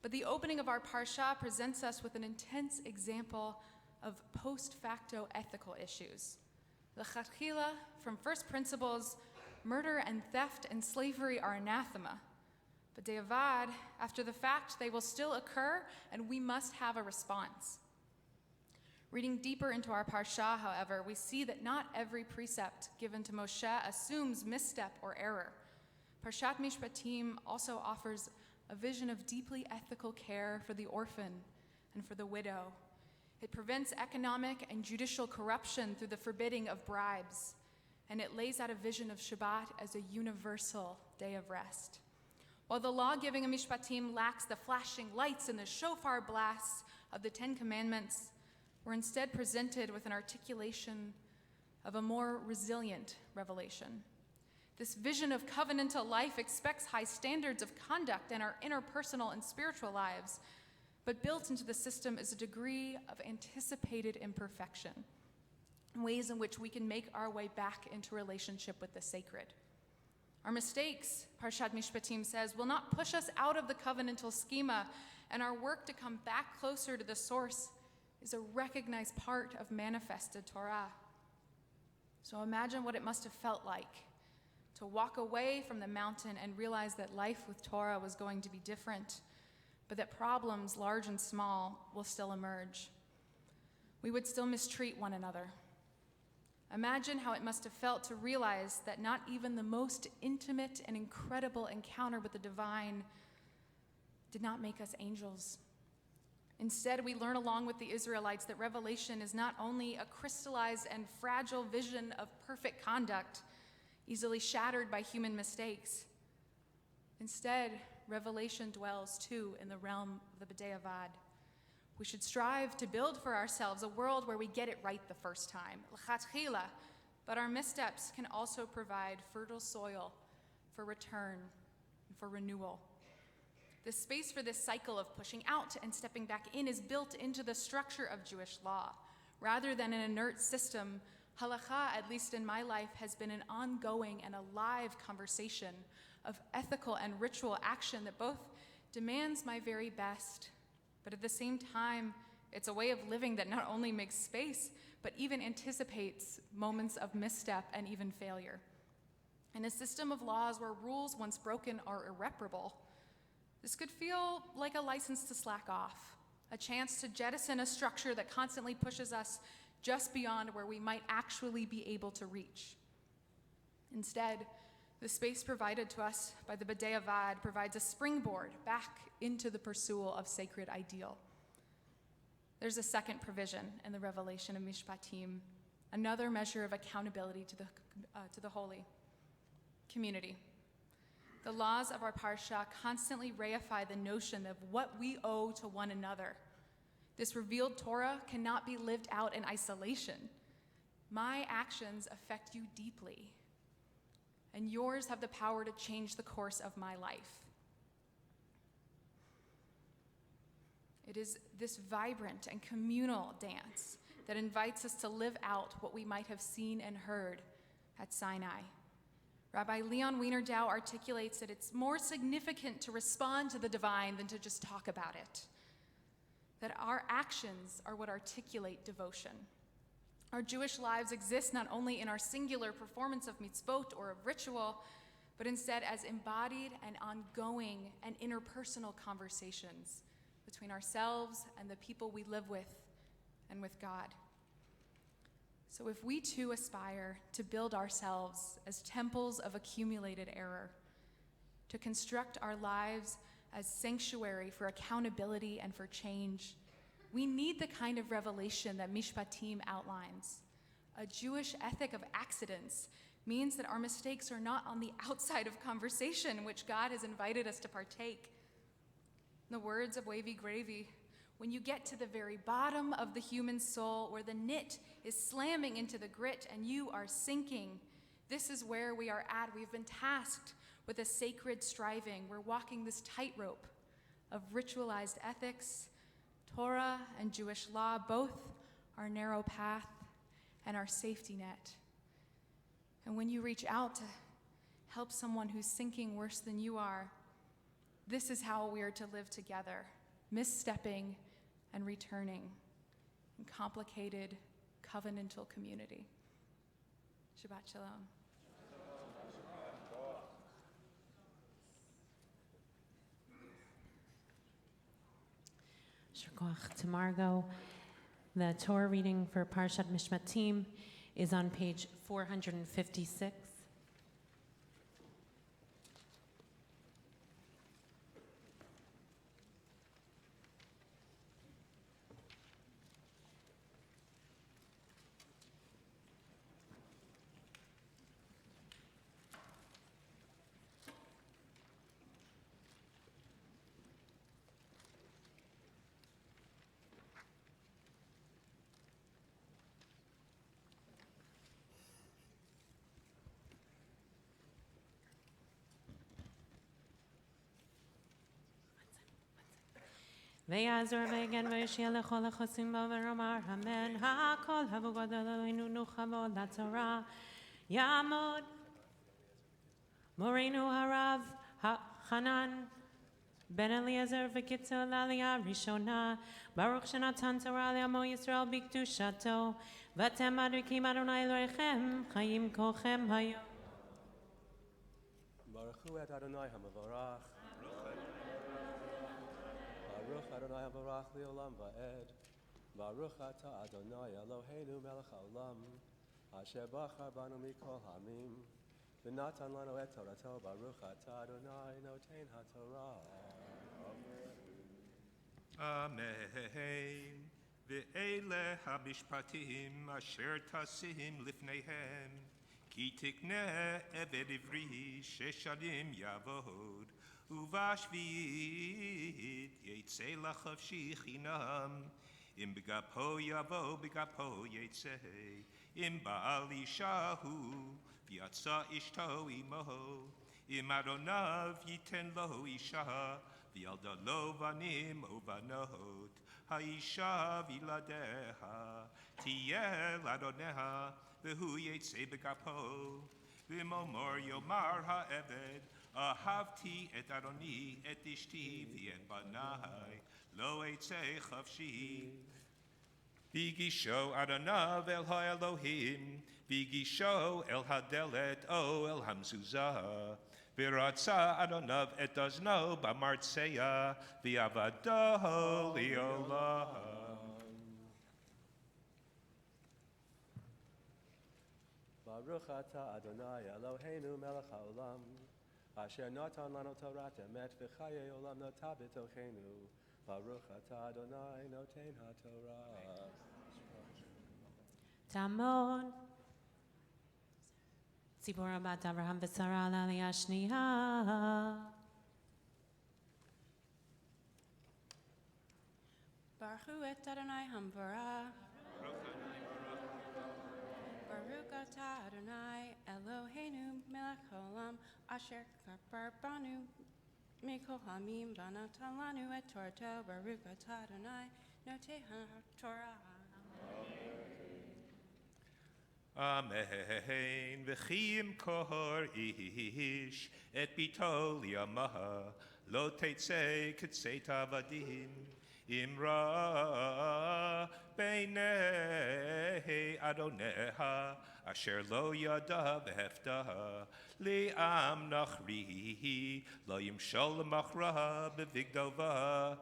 but the opening of our parsha presents us with an intense example of post-facto ethical issues. Lechatchila, from first principles, murder and theft and slavery are anathema. But b'diavad, after the fact, they will still occur, and we must have a response. Reading deeper into our parsha, however, we see that not every precept given to Moshe assumes misstep or error. Parshat Mishpatim also offers a vision of deeply ethical care for the orphan and for the widow. It prevents economic and judicial corruption through the forbidding of bribes, and it lays out a vision of Shabbat as a universal day of rest. While the law-giving of Mishpatim lacks the flashing lights and the shofar blasts of the Ten Commandments, we're instead presented with an articulation of a more resilient revelation. This vision of covenantal life expects high standards of conduct in our interpersonal and spiritual lives, but built into the system is a degree of anticipated imperfection, ways in which we can make our way back into relationship with the sacred. Our mistakes, Parshat Mishpatim says, will not push us out of the covenantal schema, and our work to come back closer to the source is a recognized part of manifested Torah. So imagine what it must have felt like to walk away from the mountain and realize that life with Torah was going to be different, but that problems, large and small, will still emerge. We would still mistreat one another. Imagine how it must have felt to realize that not even the most intimate and incredible encounter with the divine did not make us angels. Instead, we learn along with the Israelites that revelation is not only a crystallized and fragile vision of perfect conduct, easily shattered by human mistakes. Instead, revelation dwells too in the realm of the B'diavad. We should strive to build for ourselves a world where we get it right the first time, l'chatchila, but our missteps can also provide fertile soil for return and for renewal. The space for this cycle of pushing out and stepping back in is built into the structure of Jewish law. Rather than an inert system, halakha, at least in my life, has been an ongoing and alive conversation of ethical and ritual action that both demands my very best, but at the same time, it's a way of living that not only makes space, but even anticipates moments of misstep and even failure. In a system of laws where rules once broken are irreparable, this could feel like a license to slack off, a chance to jettison a structure that constantly pushes us just beyond where we might actually be able to reach. Instead, the space provided to us by the B'diavad provides a springboard back into the pursuit of sacred ideal. There's a second provision in the revelation of Mishpatim, another measure of accountability to the holy community. The laws of our parsha constantly reify the notion of what we owe to one another. This revealed Torah cannot be lived out in isolation. My actions affect you deeply, and yours have the power to change the course of my life. It is this vibrant and communal dance that invites us to live out what we might have seen and heard at Sinai. Rabbi Leon Wienerdow articulates that it's more significant to respond to the divine than to just talk about it. That our actions are what articulate devotion. Our Jewish lives exist not only in our singular performance of mitzvot or of ritual, but instead as embodied and ongoing and interpersonal conversations between ourselves and the people we live with and with God. So if we too aspire to build ourselves as temples of accumulated error, to construct our lives as sanctuary for accountability and for change, we need the kind of revelation that Mishpatim outlines. A Jewish ethic of accidents means that our mistakes are not on the outside of conversation in which God has invited us to partake. In the words of Wavy Gravy, when you get to the very bottom of the human soul, where the knit is slamming into the grit and you are sinking, this is where we are at. We've been tasked with a sacred striving. We're walking this tightrope of ritualized ethics, Torah and Jewish law, both our narrow path and our safety net. And when you reach out to help someone who's sinking worse than you are, this is how we are to live together, misstepping and returning in complicated, covenantal community. Shabbat Shalom. יישר כוח to Margo. The Torah reading for Parshat Mishpatim is on page 456. ויעזור ויגן ויושיע לכל החוסים בו ורומר אמן. הכל הבו גדול אלוהינו נוחמו לתורה. יעמוד מורנו הרב חנן בן אליעזר וקיצור לעלייה ראשונה. ברוך שנתן תורה לעמו ישראל בקדושתו. ואתם מדביקים אדוני אלוהיכם חיים כולכם היום. ברכו את אדוני המבורך. ברוך אדוני המבורך לעולם ועד. ברוך אתה אדוני אלוהינו מלך העולם, אשר בחר בנו מכל העמים, ונתן לנו את תורתו. ברוך אתה אדוני נותן התורה. אמן. ואלה המשפטים אשר תשים לפניהם, כי תקנה עבד עברי 6 שנים יעבוד, ובשביעית יצא לחופשי חינם. אם בגפו יבוא בגפו יצא, אם בעל אישה הוא ויצא אשתו עמו, אם אדוניו ייתן לו אישה וילדה לו בנים ובנות, האישה וילדיה תהיה לאדוניה, והוא יצא בגפו. ומאמר יאמר העבד, אהבתי את אדוני, את אשתי ואת בניי, לא אצא חופשי. והגישו אדוניו אל האלוהים, והגישו אל הדלת או אל המזוזה, ורצה אדוניו את אזנו במרצע, ועבדו לעולם. ברוך אתה אדוני אלוהינו מלך העולם, אשר נתן לנו תורת אמת וחיי עולם נטע בתוכנו. ברוך אתה אדוני נותן התורה. תעמוד. ציפורה בת אברהם ושרה לעלייה שנייה. ברכו את אדוני המבורך. ברוך אתה אדוני אלוהינו מלך העולם, אשר כפר בנו מכל העמים ונתן לנו את תורתו. ברוך אתה אדוני נותן התורה. אמן. וכי ימכור איש את ביתו לימה, לא תצא כצאת עבדים. אמרה בעיני אדוניה, אשר לא ידע והפתע, לעם נכרי, לא ימשול למכרה בבגדובה.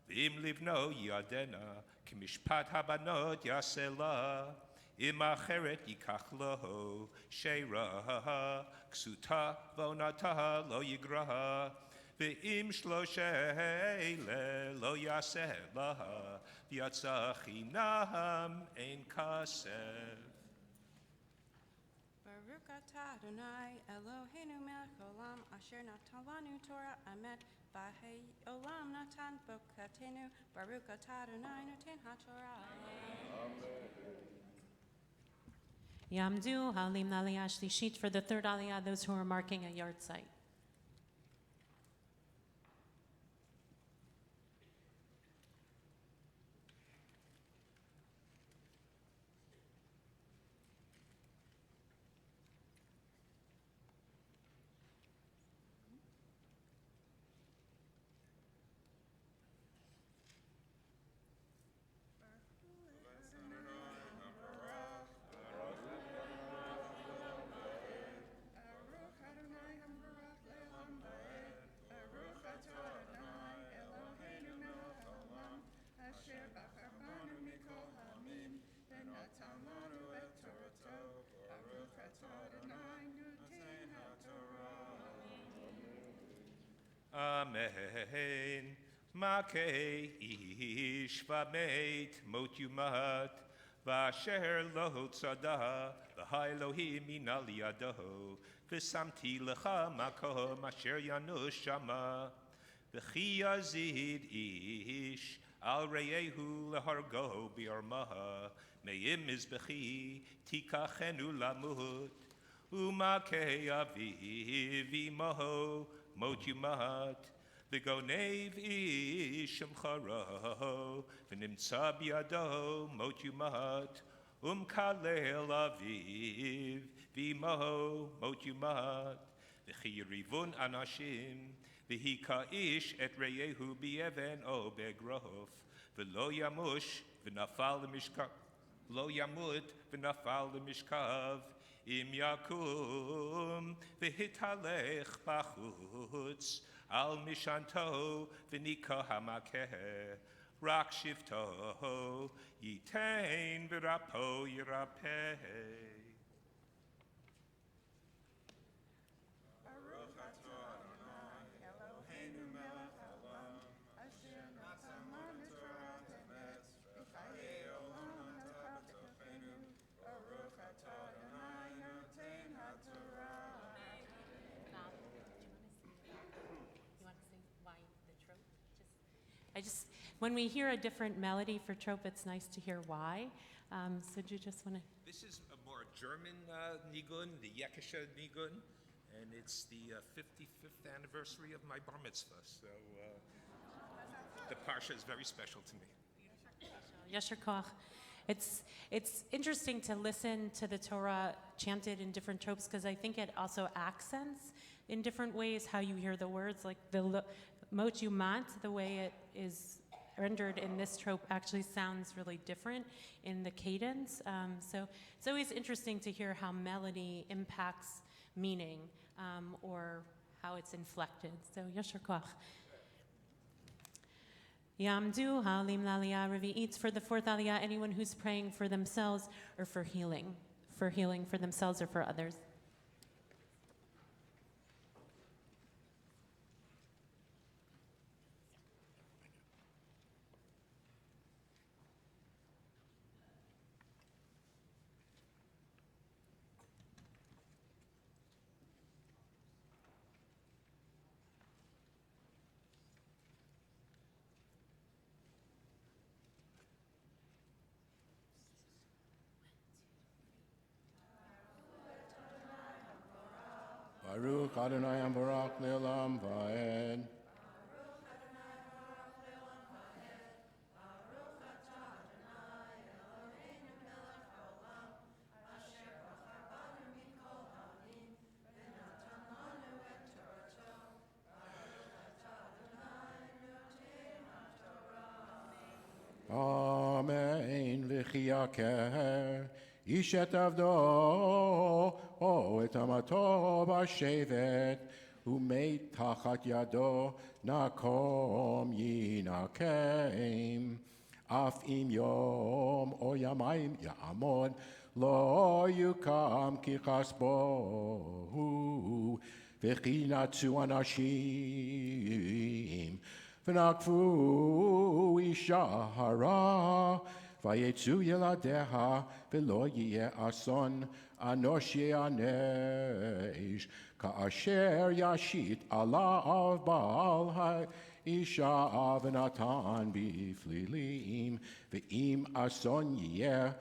ואם לבנו ידנה, כמשפט הבנות יעשה לה. אם אחרת ייקח לו שירה, כסותה ועונתה לא יגרע. ואם 3 אלה לא יעשה לה, ויצא חינם אין כסף. ברוך אתה אדוני אלוהינו מלך העולם, אשר נתן לנו תורה אמת, והעולם נתן ברכתנו. ברוך אתה אדוני נותן התורה. יעמדו העולים לעלייה השלישית. For the third aliyah, those who are marking a yard site. Amen. Makei ish v'meit mot yumat v'asher lo tzada v'hai Elohim min al yado v'samti lecha makom asher yanush shama v'chi yazid ish al reyehu lehargo bi'armaha me'im mizbechi tikachenu lamut umakei aviv imaho mot yumat v'gonev ish shemcharo v'nimtza b'yado mot yumat kalel aviv v'imaho mot yumat v'chi yirivun anashim v'hi ka'ish et reyehu b'even o begrof v'lo yamush v'nafal l'mishkav lo yamut v'nafal l'mishkav im yakum v'hitalech b'chutz al mishanto v'nika hamakeh rak shivto yitain v'rapo yirapeh. When we hear a different melody for trope, it's nice to hear why. So do you just want to? This is a more German nigun, the Yekisha nigun, and it's the 55th anniversary of my bar mitzvah. So the parsha is very special to me. Yasher koach. It's interesting to listen to the Torah chanted in different tropes because I think it also accents in different ways how you hear the words. Like the mot yumat, the way it is rendered in this trope actually sounds really different in the cadence. So it's always interesting to hear how melody impacts meaning or how it's inflected. So yasher koach. Yamdu halim laliyah revi'it, for the fourth aliyah, anyone who's praying for themselves or for healing for themselves or for others. Baruch Adonai Ambarak Le'olam Va'ed. Amen. V'chiyaker ish et avdo o et amato b'shevet u'meit tachat yado nakom yinakem af im yom o yamayim ya'amod lo yukam ki chasbo v'chi natzu anashim v'nakfu isha hara vayetzu yeladeha v'lo yeh ason anosh ye'anesh ka'asher yashit alav baal ha'isha v'natan b'flilim v'im ason yeh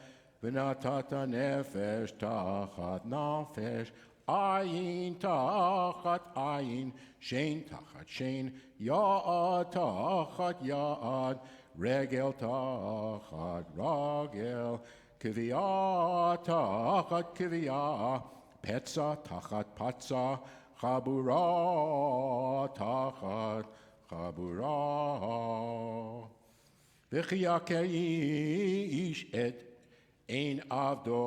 v'natata nefesh tachat nefesh ayin tachat ayin shein tachat shein ya'ad tachat ya'ad regel tachat ragel kiviyah tachat kiviyah petza tachat patza chabura tachat chabura v'chiyaker ish et ein avdo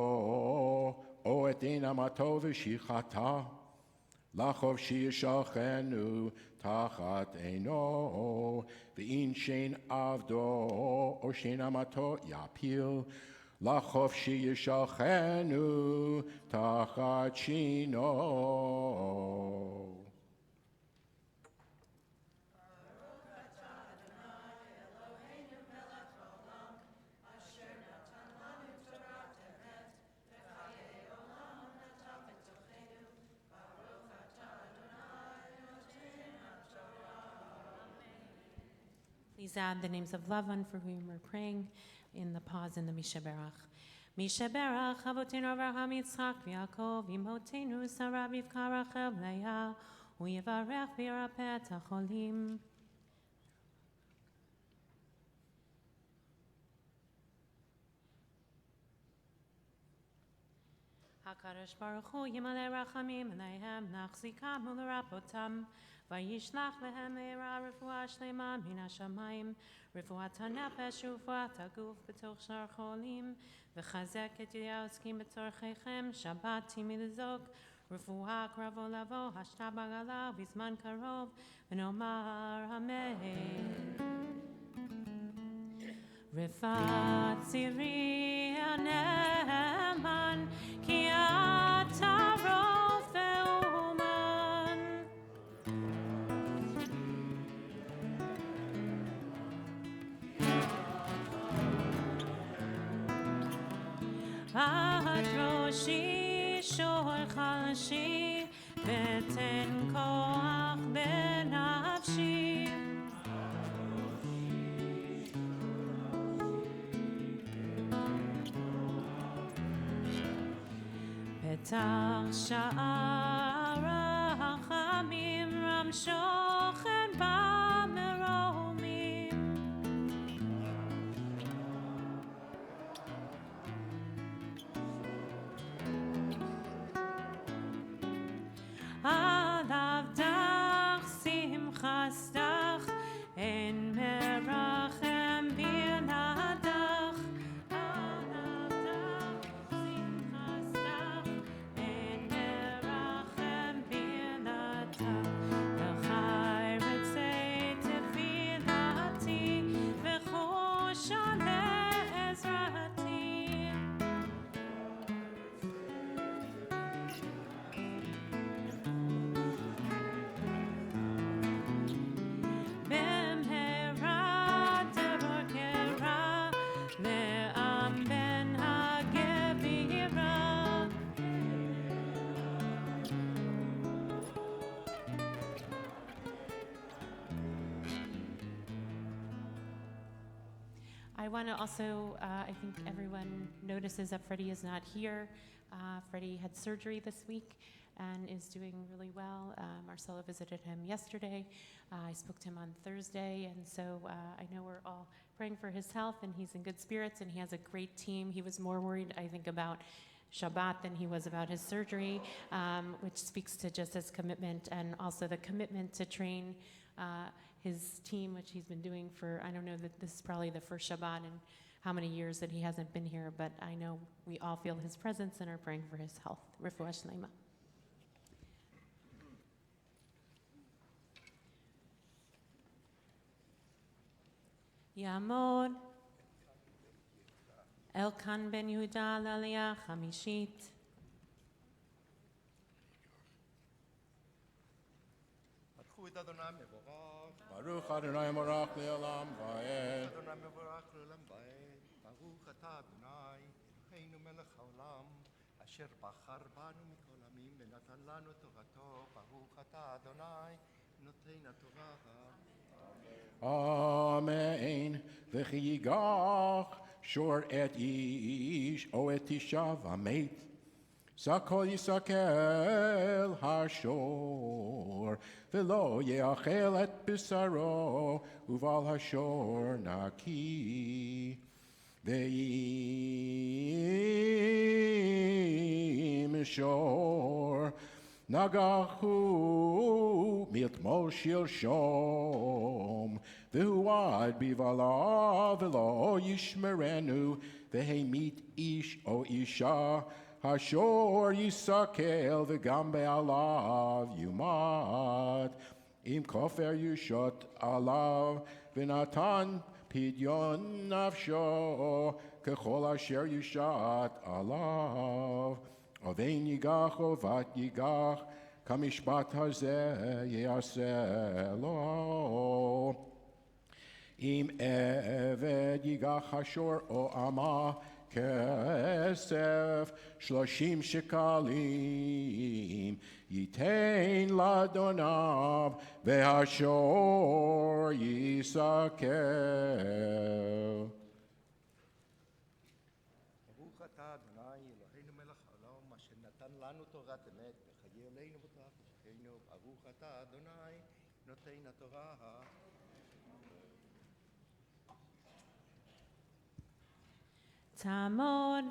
o et ein amato v'shichata lachov sheyishachenu tachat eino v'in shein avdo o shein amato yapil lachov sheyishachenu tachat shino. Please add the names of loved one for whom we're praying in the pause in the Misha Berach. Misha Berach, Avotenu Avraham Yitzchak v'Yaakov, Imotenu Sarah Rivka Rachel Leah, U'yivarech v'yirapeh et hacholim. HaKadosh Baruch Hu Yimaleh Rachamim Aleihem Nachzikam U'lerapotam Vayishlach Lehem Meira Refuah Shlema Min HaShamayim Refuat HaNefesh U'refuat HaGuf B'toch Shar Cholim V'chazek Et Yedei Ha'oskim B'tzorchechem Shabbat Timilzok Refuah Kravo Lavo Hashta Bagala V'zman Karov V'nomar Amen Rifat Ziri Ne'eman Ki Ata Rov Ve'uman Ad Roshi Shor Chalashi V'ten Koach B'nafshi Petach Sha'ar Rachamim Ram Shochen Ba'meromim Alav Dach Simchas Dach En Merachem Bi'nadach Alav Dach Simchas Dach En Merachem Bi'nadach L'chai Retzei Tefilati V'choshan Le'ezrati B'mhera Devorkera Le'am Ben HaGevira I want to also, I think everyone notices that Freddie is not here. Freddie had surgery this week and is doing really well. Marcella visited him yesterday. I spoke to him on Thursday, and so I know we're all praying for his health, and he's in good spirits, and he has a great team. He was more worried, I think, about Shabbat than he was about his surgery, which speaks to just his commitment and also the commitment to train his team, which he's been doing for, I don't know, that this is probably the first Shabbat in how many years that he hasn't been here, but I know we all feel his presence and are praying for his health. Refuah Shlema. Yamod Elkan ben Yehuda l'Aliyah Chamishit. פתחו את אדוני מבורך, Baruch Adonai Morach Le'olam Va'ed. אדוני מבורך לעולם ועד. ברוך אתה אדוני, אלוהינו מלך העולם, אשר בחר בנו מכל עמים ונתן לנו תורתו. ברוך אתה אדוני, נותן התורה. Amen. V'chi yigach shor et ish o et isha v'amet. Zakol yisakel hashor v'lo yeachel et bisaro uval hashor naki. Ve'im shor Nagahu mitmol shilshom v'huad bivala v'lo yishmerenu v'heimit ish o isha hashor yisakel v'gam be'alav yumad im kofer yushot alav v'natan pidyon nafsho kechol asher yushat alav Ovein yigach ovat yigach kamishpat hazeh yaseh lo Im eved yigach hashor o ama כסף 30 שקלים ייתן לאדוניו והשור יסכל. ברוך אתה אדוני אלוהינו מלך העולם אשר נתן לנו תורת אמת וחיי עלינו בתורת נשכנו. ברוך אתה אדוני נותן התורה. תעמוד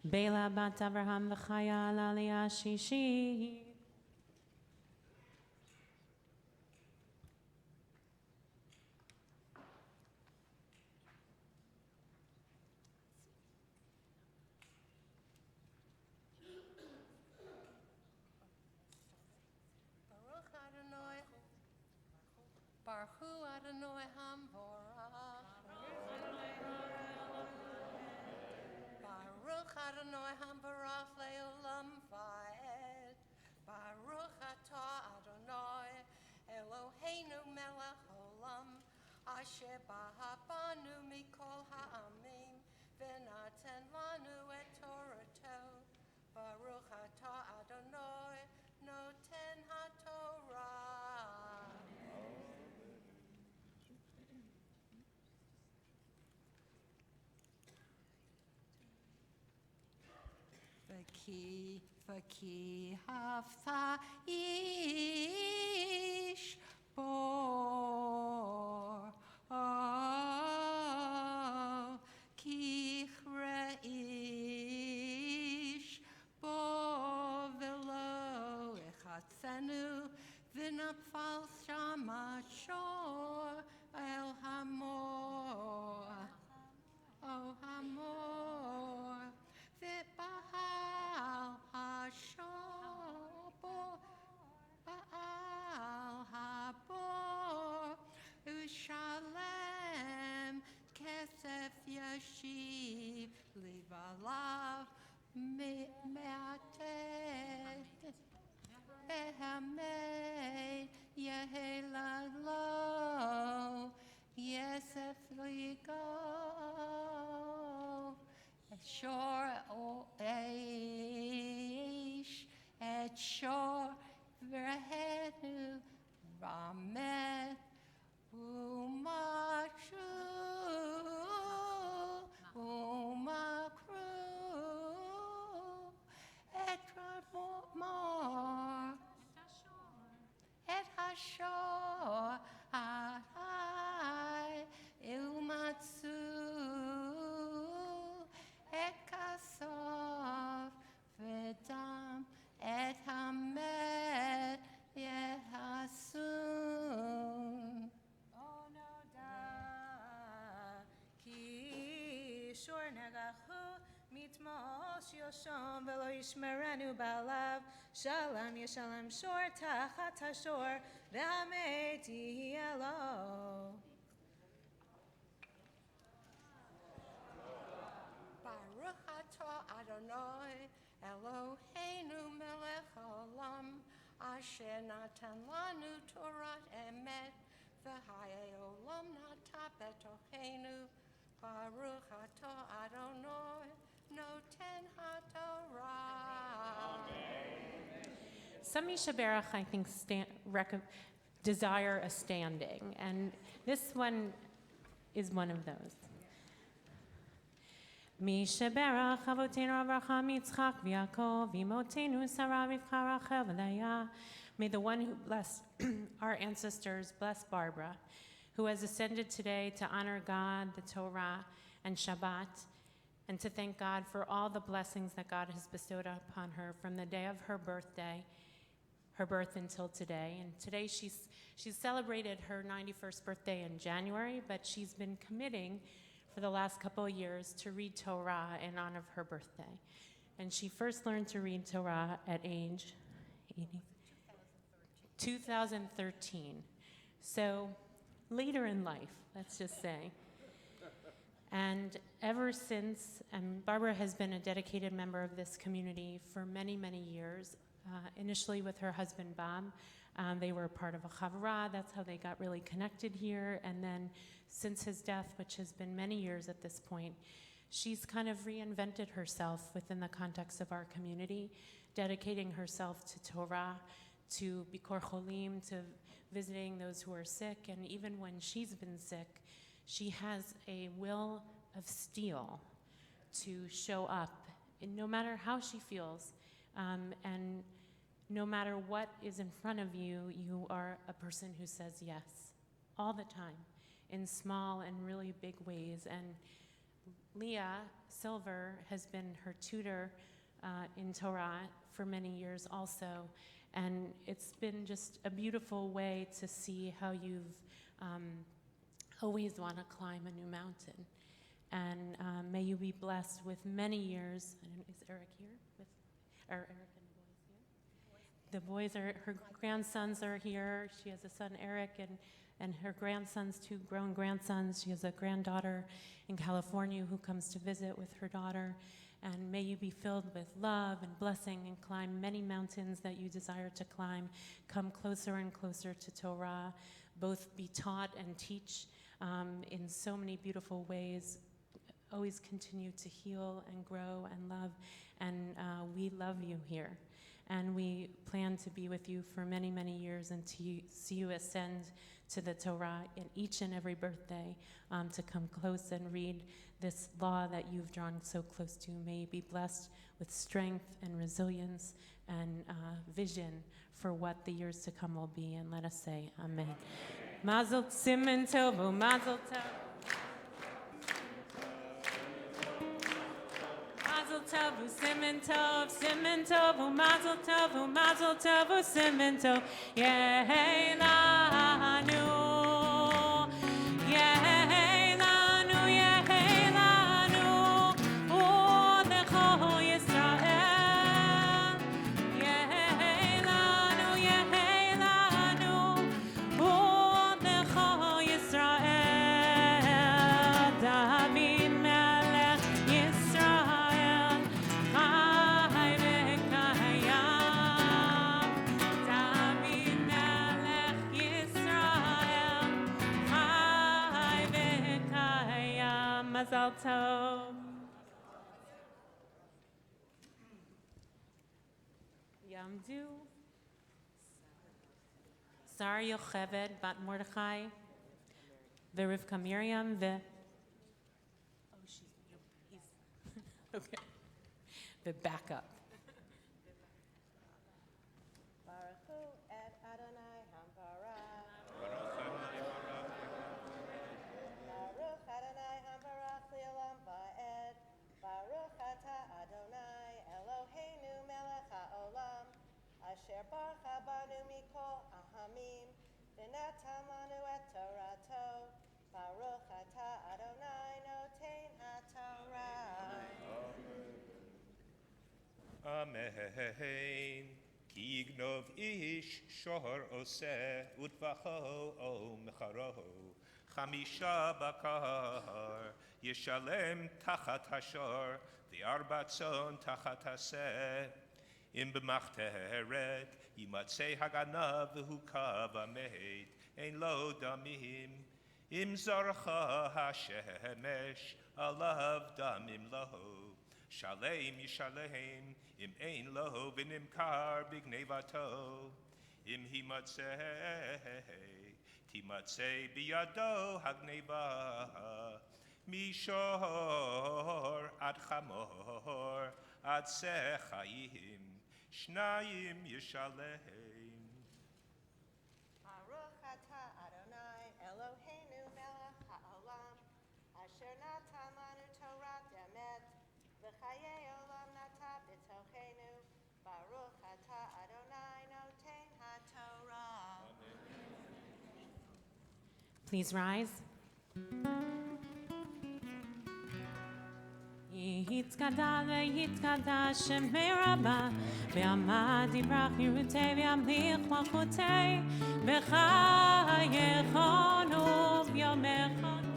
בלה בת אברהם וחיה על העלייה השישית. Baruch Adonai Hamvorach. Baruch Adonai Hamvorach le'olam va'ed. Baruch atah Adonai Eloheinu melech olam asher b'habanu mikol ha'amim v'naten lanu et Torato. Baruch atah Adonai noten ha'torah. V'ki havta ish bor kichre ish bor v'lo echatzenu v'napfal shama shor el hamor hamor v'bahal hashor ba'al habor ushalem kesef yashiv livalav me'atet ehamei yehelalo yesef ligo shor eish et shor v'rehenu ramet umakru et ramor et hashor adai umatsu et kasov v'dam et hamet yehasun. Onoda ki shor negachu mitmos yoshom velo yishmerenu balav shalom yeshalem shor tachat hashor v'hamet yihelo. Baruch atah Adonai Eloheinu melech haolam asher natan lanu Torah emet v'hayei olam nata betochenu. Baruch atah Adonai noten haTorah. Some Yishaberach, I think, desire a standing, and this one is one of those. Mishaberach Avotenu Avraham Yitzchak v'Yaakov Imotenu Sarah Rivka Rachel v'Leah. May the one who blessed our ancestors bless Barbara, who has ascended today to honor God, the Torah, and Shabbat, and to thank God for all the blessings that God has bestowed upon her from the day of her birth until today. And today she's celebrated her 91st birthday in January, but she's been committing for the last couple of years to read Torah in honor of her birthday. And she first learned to read Torah at age 2013. So later in life, let's just say. And ever since, Barbara has been a dedicated member of this community for many, many years. Initially with her husband, Bob. They were part of a chavra. That's how they got really connected here. And then since his death, which has been many years at this point, she's kind of reinvented herself within the context of our community, dedicating herself to Torah, to Bikor Cholim, to visiting those who are sick. And even when she's been sick, she has a will of steel to show up, and no matter how she feels, and no matter what is in front of you, you are a person who says yes all the time, in small and really big ways. And Leah Silver has been her tutor in Torah for many years also, and it's been just a beautiful way to see how you've always want to climb a new mountain. And may you be blessed with many years. Is Eric here? Eric and the boys here? The boys are, her grandsons are here. She has a son, Eric, and her grandsons, 2 grown grandsons. She has a granddaughter in California who comes to visit with her daughter. And may you be filled with love and blessing and climb many mountains that you desire to climb. Come closer and closer to Torah. Both be taught and teach in so many beautiful ways. Always continue to heal and grow and love. And we love you here. And we plan to be with you for many, many years and to see you ascend to the Torah in each and every birthday, to come close and read this law that you've drawn so close to. May you be blessed with strength and resilience and vision for what the years to come will be. And let us say amen. Mazel Siman Tov, Mazel Tov. Mazel Tov, Siman Tov, Siman Tov, Mazel Tov, Mazel Tov, Siman Tov. Yehi lanu, yehi lanu, yehi lanu, u'lecho Yisrael. Yehi lanu, u'lecho Yisrael. David Melech Yisrael. Mazal Tov. Yamdu. Sar Yocheved Bat Mordechai. Verivka Miriam. He's okay. The backup. Asher barcha banu mikol ahamim, v'natan lanu et Torato, Baruch atah Adonai noten haTorah. Amen. Ki yignov ish shor oseh utvacho o mecharoho, chamisha bakar, yishalem tachat hashor, v'arbatzon tachat haseh. Im b'machteret yimatzei haganav v'hukav ameid ein lo damim im zarcha hashemesh alav damim loho shalem yishalem im ein lo v'nimkar b'gnevato im himatzei timatzei biyado hagneva mishor ad chamor ad sechayim Shnayim Yishalem. Baruch atah Adonai Eloheinu melech ha'olam, asher natan lanu Torah emet, v'chayei olam nata b'tochenu. Baruch atah Adonai noten haTorah. Please rise. Yitzkada ve'yitzkada shemei Rabba ve'amad yibrach yirutei ve'amlich malchutei v'chayechonu v'yomechonu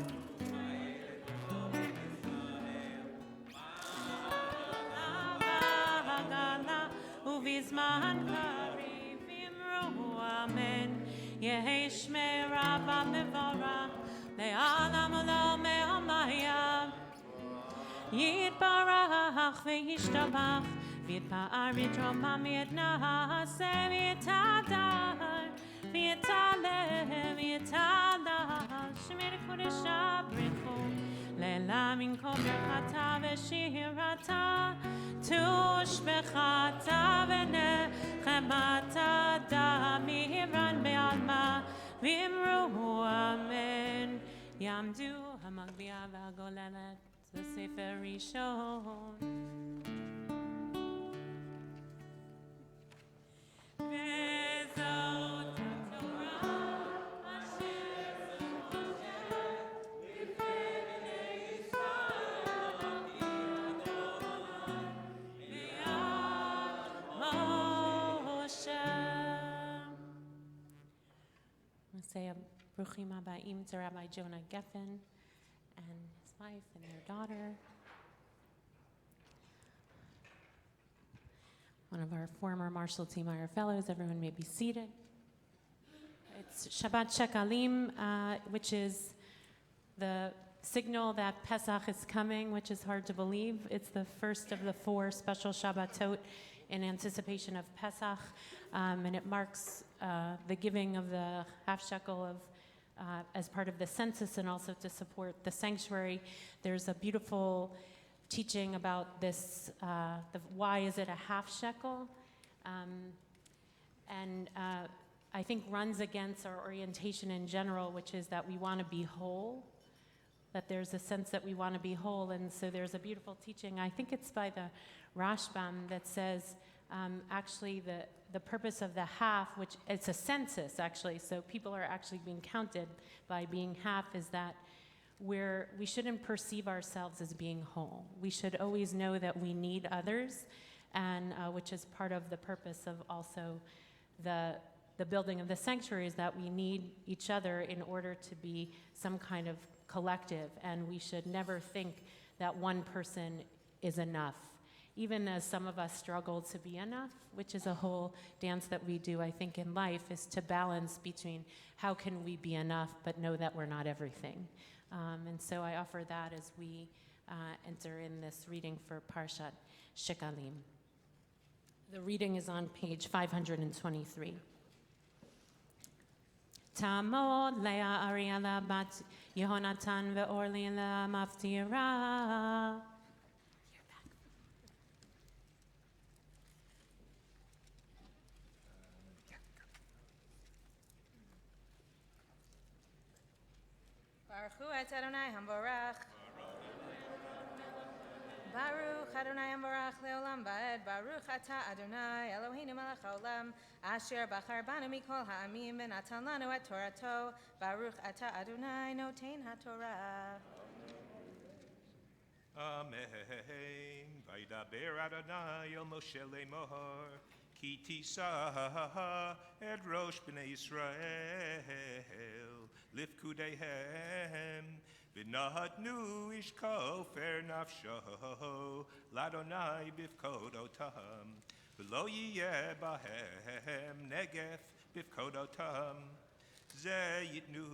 v'hagala u'vizman kariv imru amen yehi shmei Rabba mevorach le'alam u'lo me'amayam יתברך וישתבח, ויתפאר ויתרומם ויתנשא ויתהדר, ויתעלה ויתהדר, שמי לקודשה ברכו, לילה מן כל ברכתה ושירתה, תושבחתה ונחמתה, דמירן בעלמה, ואמרו אמן. יעמדו המגביה והגוללת לספר ראשון. וזאת התורה אשר זוכרת לפני בני ישראל ביד משה. We say Bruchim Habayim to Rabbi Jonah Geffen and his wife and their daughter. One of our former Marshall T. Meyer Fellows. Everyone may be seated. It's Shabbat Chuckling, which is the signal that Pesach is coming, which is hard to believe. It's the first of the 4 special Shabbatot in anticipation of Pesach, and it marks the giving of the half shekel of as part of the census and also to support the sanctuary. There's a beautiful teaching about this, why is it a half shekel? And I think runs against our orientation in general, which is that we want to be whole, that there's a sense that we want to be whole. And so there's a beautiful teaching, I think it's by the Rashbam, that says actually the purpose of the half, which it's a census actually, so people are actually being counted by being half, is that we shouldn't perceive ourselves as being whole. We should always know that we need others, and which is part of the purpose of also the building of the sanctuary, is that we need each other in order to be some kind of collective, and we should never think that one person is enough. Even as some of us struggle to be enough, which is a whole dance that we do, I think, in life, is to balance between how can we be enough but know that we're not everything. And so I offer that as we enter in this reading for Parshat Shekalim. The reading is on page 523. Tamod Leah Ariela bat Yehonatan ve'Orli la maftira. Baruch et Adonai Hamborach. Baruch Adonai Hamborach leolam vaed. Baruch ata Adonai Eloheinu melech haolam asher bachar banu mikol ha'amim v'natan lanu et Torato. Baruch ata Adonai noten haTorah. Amen. Vaydaber Adonai el Moshe lemor ki tisa et rosh b'nei Yisrael lifkudehem v'nahatnu ish kofer nafsho l'Adonai bifkodotam v'lo yiyeh bahem negef bifkodotam ze yitnu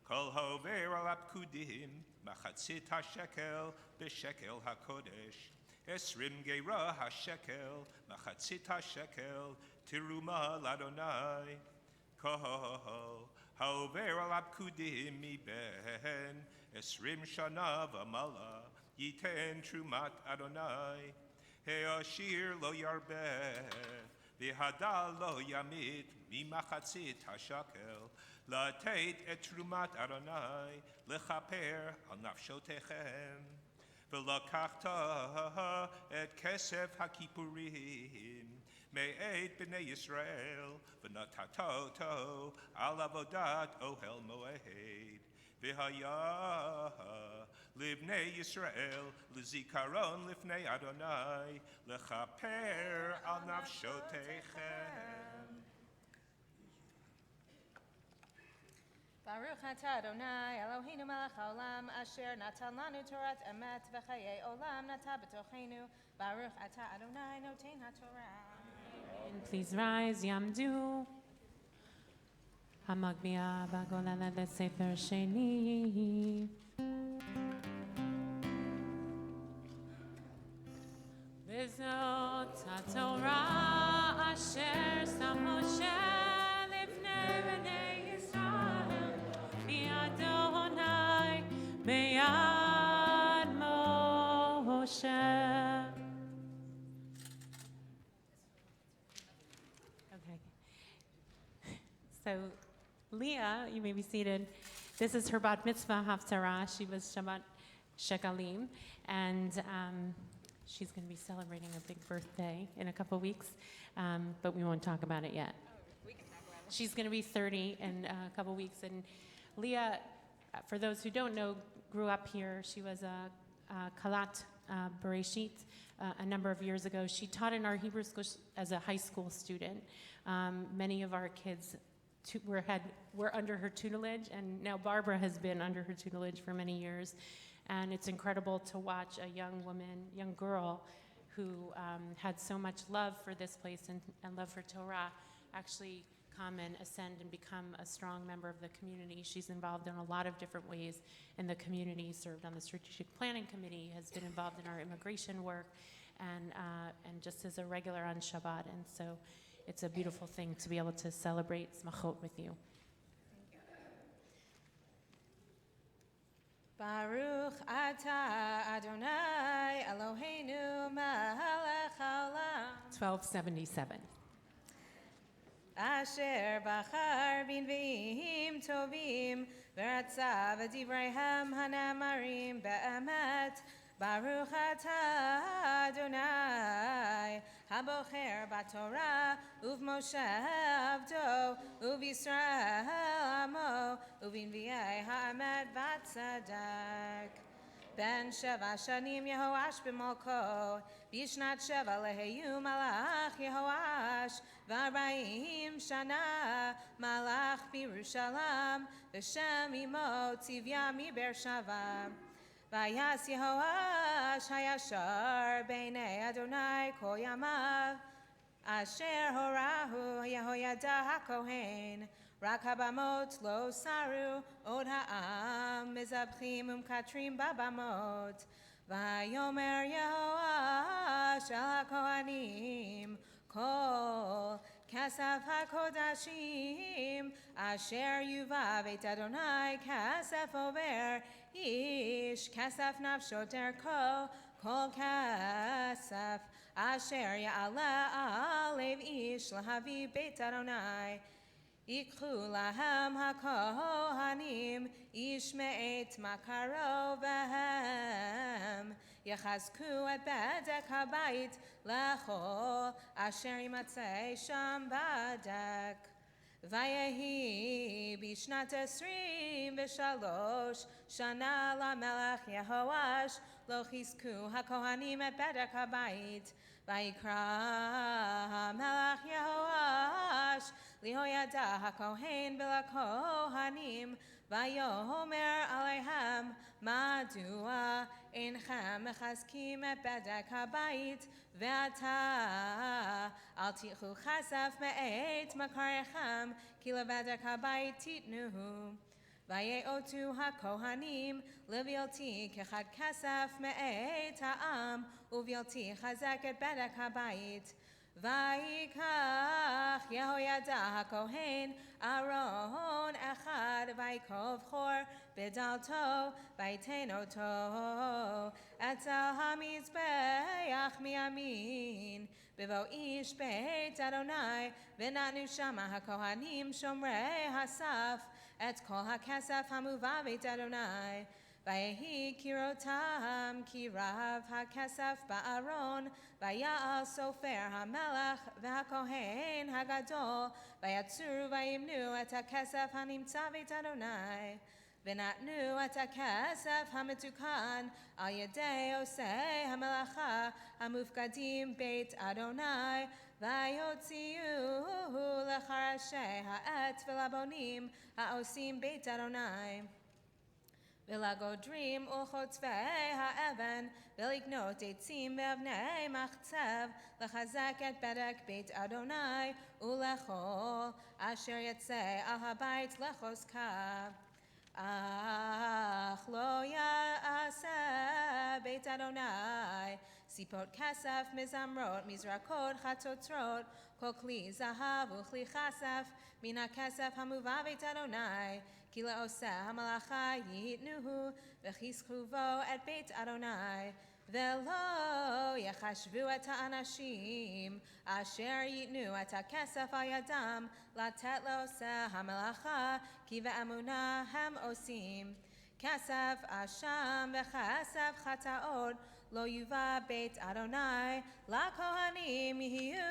kol hover al apkudim machatzit hashekel b'shekel hakodesh esrim geira hashekel machatzit hashekel tiruma l'Adonai kol hover al apkudim mi ben esrim shana v'mala yiten trumat Adonai he'ashir lo yarbeh v'hada lo yamit mi machatzit hashekel לתת את תרומת אדוני לכפר על נפשותיכם ולקחת את כסף הכיפורים מאת בני ישראל ונתת אותו על עבודת אוהל מועד והיה לבני ישראל לזיכרון לפני אדוני לכפר על נפשותיכם. Baruch atah Adonai Eloheinu melech haolam asher natan lanu Torat emet v'chayei olam nata b'tochenu. Baruch atah Adonai noten haTorah. And please rise, Yamdu. Hamagbiya v'agolala lesefer sheni. Torah asher sam Moshe lifnei bnei Yisrael mi'ad Adonai mi'ad Moshe. Okay. So, Leah, you may be seated. This is her bat mitzvah haftarah. She was Shabbat Chuckling, and she's going to be celebrating a big birthday in a couple weeks, but we won't talk about it yet. We can talk about it. She's going to be 30 in a couple weeks, and Leah, for those who don't know, grew up here. She was a Kalat Bereshit a number of years ago. She taught in our Hebrew school as a high school student. Many of our kids were under her tutelage, and now Barbara has been under her tutelage for many years. And it's incredible to watch a young girl who had so much love for this place and love for Torah actually come and ascend and become a strong member of the community. She's involved in a lot of different ways in the community, served on the Strategic Planning Committee, has been involved in our immigration work, and just as a regular on Shabbat. And so it's a beautiful thing to be able to celebrate Smachot with you. Baruch atah Adonai Eloheinu melech haolam 1277. Asher bachar b'nviim tovim v'ratzav v'divreihem hanamarim be'emet. Baruch atah Adonai habocher b'Torah uv'Moshe avdo uv'Yisrael amo uv'nviei ha'emet v'tzadak. Ben sheva shanim Yehoash b'molko bishnat sheva leheyu malach Yehoash v'arbaim shana malach b'Yerushalayim v'shem imo tzivya miBeersheva. Vayas Yehoash hayashar b'nei Adonai kol yamav asher horahu Yehoyada hakohen rak habamot lo saru od ha'am mizabchim umkatrim babamot vayomer Yehoash al hakohanim kol kasaf hakodashim asher yuvav et Adonai kasaf over ish kasaf nafsho derko kol kasaf asher ya'ala alev ish lahavi beit Adonai ikhu lahem hakohanim ish me'et makaro vahem yachazku et bedek habayit lechol asher yimatzei sham badek. Vayehi bishnat 23 shana lamelech Yehoash lo chizku hakohanim et bedek habayit. Vayikra melech Yehoash lihoyada hakohen v'lakohanim vayomer aleichem madua enchem mechazkim et bedek habayit ve'ata al tichu chasaf me'et makarechem ki lebedek habayit titnuhu. Vayeotu hakohanim levioti kechad kasaf me'et ha'am uvioti chazak et bedek habayit. Vayikach Yehoyada hakohen Aaron echad vayikov chor bedalto vaytenoto etel hamizbeach miyamin bevo ish beit Adonai v'natnu shama hakohanim shomrei hasaf et kol hakasaf hamuvav beit Adonai. Vayehi kirotam kirav hakasaf ba'aron vaya'al sofer hamelach v'hakohen hagadol vayatzuru vayimnu et hakasaf hanimtza beit Adonai v'natnu et hakasaf hametukan al yedei osei hamelacha hamufkadim beit Adonai vayotziu lecharashei ha'et v'labonim ha'osim beit Adonai. V'lagodrim uchotzvei ha'evan v'liknot eitzim ve'avnei machtzev lechazak et bedek beit Adonai ulechol asher yetzei al habayit lechoska. Ach lo ya'aseh beit Adonai Sipot kasaf, mizamrot, mizrakot, chatotrot, kol kli zahav, uchli chasaf, mina kasaf hamuvavet Adonai, ki la'oseh hamalacha yitnuhu, v'chiskruvo et beit Adonai, ve'lo yachashvu et ha'anashim, asher yitnu et ha'kesef al yadam, latet la'oseh hamalacha, ki ve'emunah hem osim. Kasaf asham v'chasaf chataot, lo yuva beit Adonai, la kohanim yihiyu.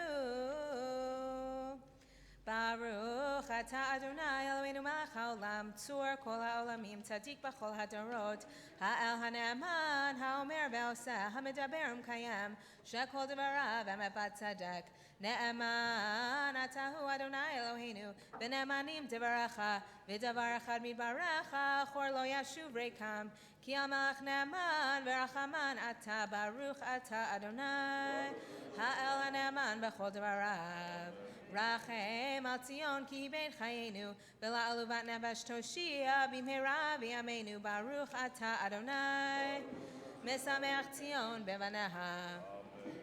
Baruch atah Adonai Eloheinu melech haolam, tzur kol haolamim, tzadik b'chol hadorot, ha'el ha'ne'eman, ha'omer ve'oseh, ha'medaber u'mkayem, shekol devarav emet b'tzedek. Ne'eman atahu Adonai Eloheinu, v'ne'emanim devaracha, v'davar echad midbarecha, chor lo yashuv rekam, ki amalach ne'eman v'rachaman atah, baruch atah Adonai, ha'el ha'ne'eman b'chol devarav. Rachem al Tzion ki ben chayenu, v'la'alu bat nefesh toshia, b'mehera v'yameinu, baruch atah Adonai, mesamech Tzion bevaneha.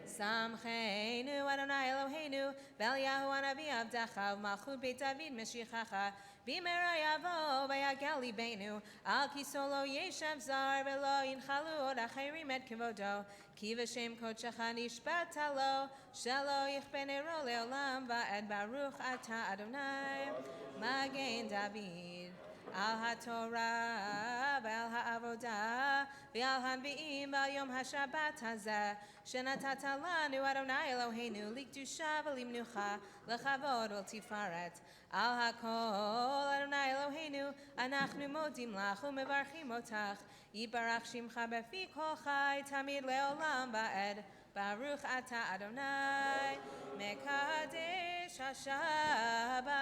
Samcheinu Adonai Eloheinu, v'Eliyahu hanavi avdecha, v'malchut beit David meshichacha, b'mehera yavo v'yagel libenu, al kiso lo yeshev zar, v'lo yinchalu od acherim et kivodo, ki v'shem kodshecha nishbata lo, shelo yichben ero leolam, va'ed baruch atah Adonai, magen David. Al haTorah ve'al ha'avodah ve'al hanvi'im ve'al yom ha'shabbat hazeh shenatata lanu Adonai Eloheinu likdusha v'limnucha lechavod u'ltifaret al hakol Adonai Eloheinu anachnu modim lach u'mevarchim otach yibarach shimcha befi kol chai tamid leolam va'ed baruch atah Adonai mekadesh ha'shabbat.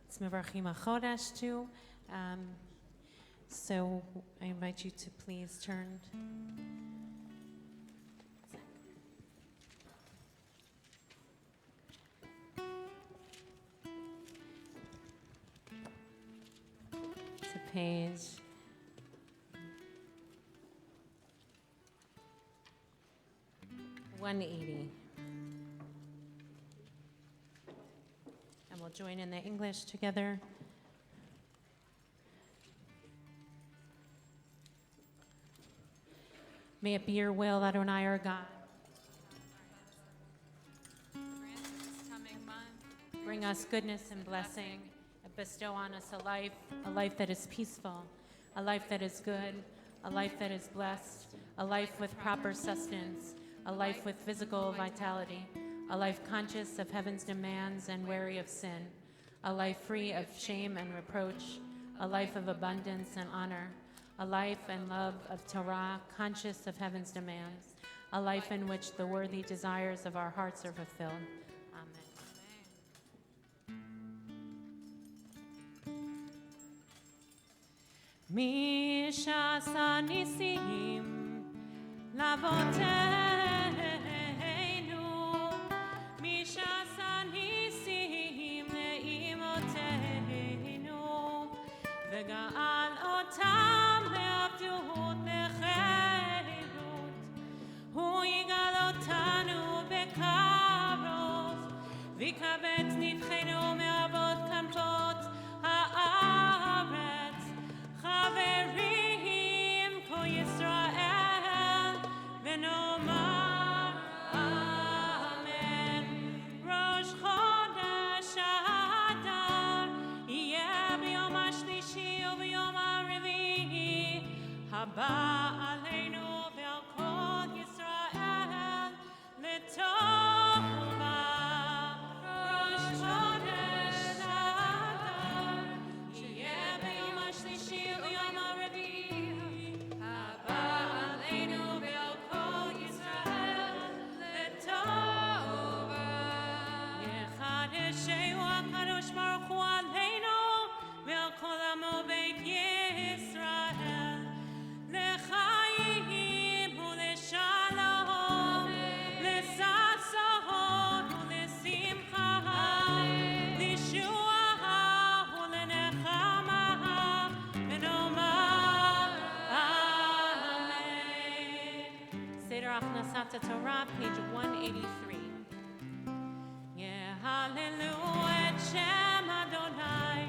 It's Mevarchim HaChodesh too. So I invite you to please turn. To page 180. And we'll join in the English together. May it be your will, Adonai our God. Bring us goodness and blessing, and bestow on us a life that is peaceful, a life that is good, a life that is blessed, a life with proper sustenance, a life with physical vitality, a life conscious of heaven's demands and wary of sin, a life free of shame and reproach, a life of abundance and honor, a life and love of Torah, conscious of heaven's demands, a life in which the worthy desires of our hearts are fulfilled. Mishas hanisim lavoteinu, Mishas hanisim leimoteinu, v'ga'al otam le'avdut le'cherut, hu yigal otanu bekarov, v'ikavetz nitchenu me'avot kantot ha'aretz, Chaverim ko Yisrael v'nomar Amen. Rosh Chodesh Adar yeh b'yom hashlishi u'b'yom ha'revi'i haba aleinu ve'al kol Yisrael l'tova. Rosh Chodesh Seder Achnasat Torah, page 183. Yeah, hallelujah, Shem Adonai,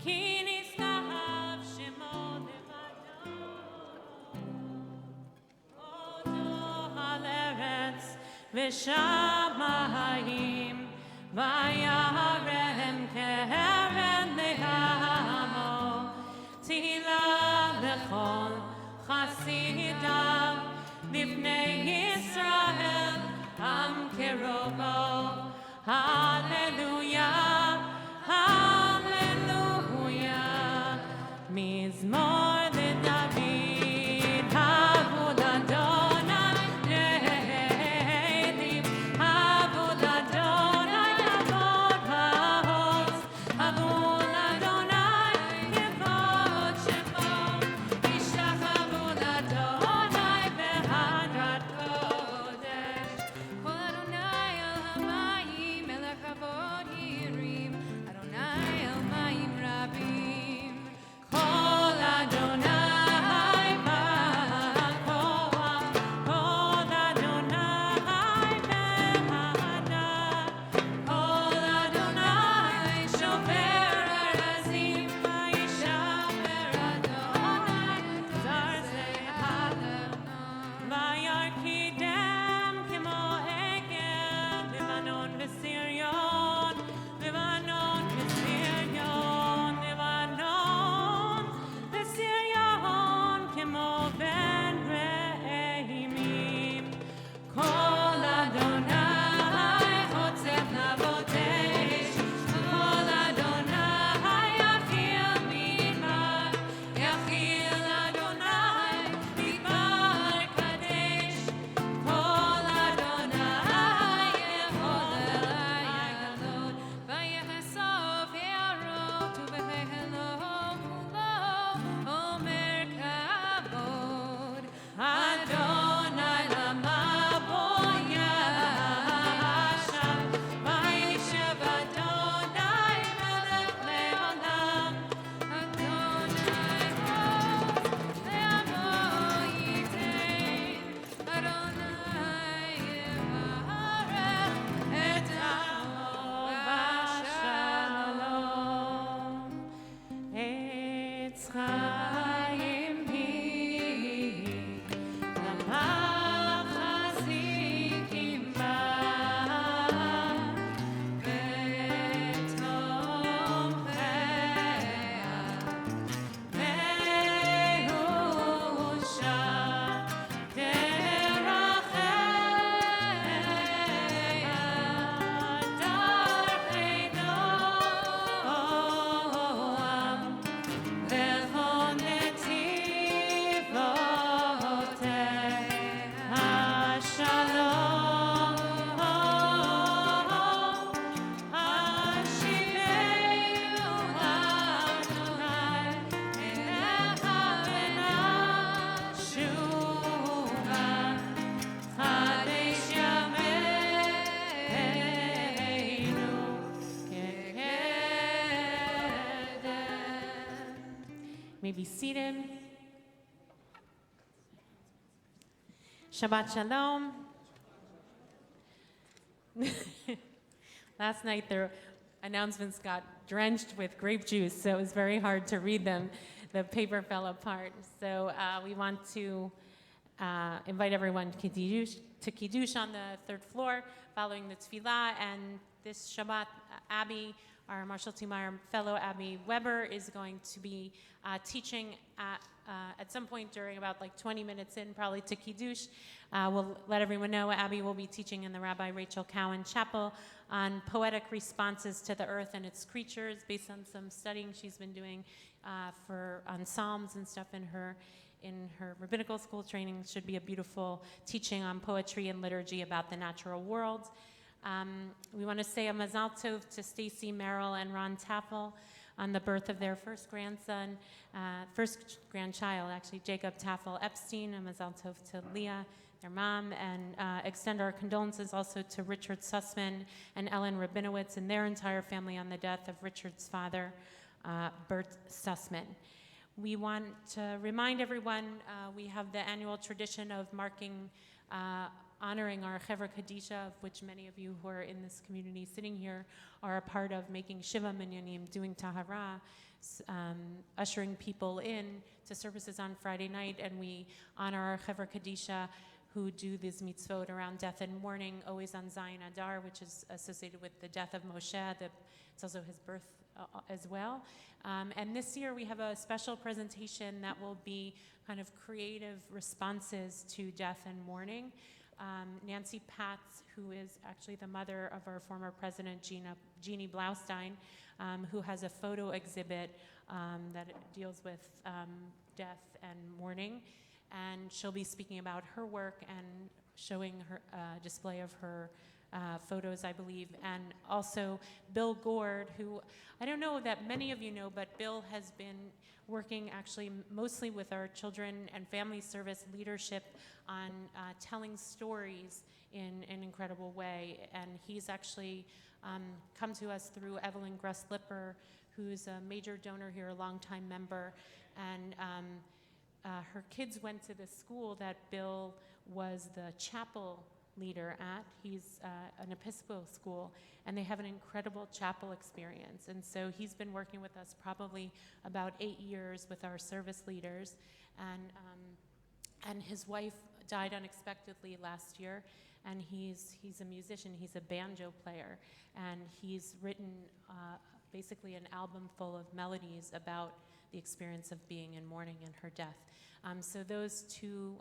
Ki nistav Shemo Levado. Odo haleretz v'shamayim, vayarem keren lehamo, tila lechol chasidav, B'nei Yisrael, Am Kerobo. Hallelujah, hallelujah. Mizmor leDavid, Havud Adonai, Nedim, Havud Adonai, Kavod Ha'oz, Havud Adonai, Kavod Shemo, Yishachavu Adonai behadrat kodesh. Kol Adonai al hamayim, melech kavod yirim, Adonai al mayim rabim. Kol Adonai ba'koach, Kol Adonai behadrat, Kol Adonai shover arazim, vayishaver Adonai zarzei halem. Vayarkidem kemo egel, Lebanon v'Sirion, Lebanon v'Sirion, Lebanon v'Sirion, kemo ben re'imim. Kol Adonai chotzef navotesh, Kol Adonai yachil midbar, Yachil Adonai midbar kadesh. Kol Adonai yechol elai gadol, vayechesov yarot uvehelo kulo, omer kavod. Adonai lamaboya hashav, vayishev Adonai melech leolam. Adonai hod le'amo yitein, Adonai yevarech et amo v'shalom. Etz chaim hi, למחזיקים בה, ותומכיה, והושע דרכיה, דרכי נועם, וכל נתיבותיה שלום. השיבנו אדוני אליך ונשובה, חדש ימינו כקדם. May be seated. Shabbat Shalom. Last night the announcements got drenched with grape juice, so it was very hard to read them. The paper fell apart. So we want to invite everyone to Kiddush on the third floor following the tefillah. And this Shabbat, Abby, our Marshall T. Meyer fellow Abby Weber, is going to be teaching at some point during about like 20 minutes in, probably to Kiddush. We'll let everyone know Abby will be teaching in the Rabbi Rachel Cowan Chapel on poetic responses to the earth and its creatures, based on some studying she's been doing on Psalms and stuff in her rabbinical school training. Should be a beautiful teaching on poetry and liturgy about the natural world. We want to say a mazal tov to Stacy Merrill and Ron Taffel on the birth of their first grandchild, actually, Jacob Taffel Epstein. A mazal tov to Leah, their mom, and extend our condolences also to Richard Sussman and Ellen Rabinowitz and their entire family on the death of Richard's father, Bert Sussman. We want to remind everyone we have the annual tradition of marking honoring our Chevra Kadisha, of which many of you who are in this community sitting here are a part of, making Shiva Minyanim, doing Tahara, ushering people in to services on Friday night, and we honor our Chevra Kadisha who do these mitzvot around death and mourning, always on Zayin Adar, which is associated with the death of Moshe. It's also his birth as well. And this year we have a special presentation that will be kind of creative responses to death and mourning. Nancy Patz, who is actually the mother of our former president, Jeannie Blaustein, who has a photo exhibit that deals with death and mourning. And she'll be speaking about her work and showing her display of her photos, I believe. And also Bill Gord, who I don't know that many of you know, but Bill has been working actually mostly with our children and family service leadership on telling stories in an incredible way. And he's actually come to us through Evelyn Gress-Lipper, who's a major donor here, a longtime member. And her kids went to the school that Bill was the chapel leader at. He's an Episcopal school, and they have an incredible chapel experience. And so he's been working with us probably about 8 years with our service leaders. And his wife died unexpectedly last year, and he's a musician. He's a banjo player, and he's written basically an album full of melodies about the experience of being in mourning and her death. So those two,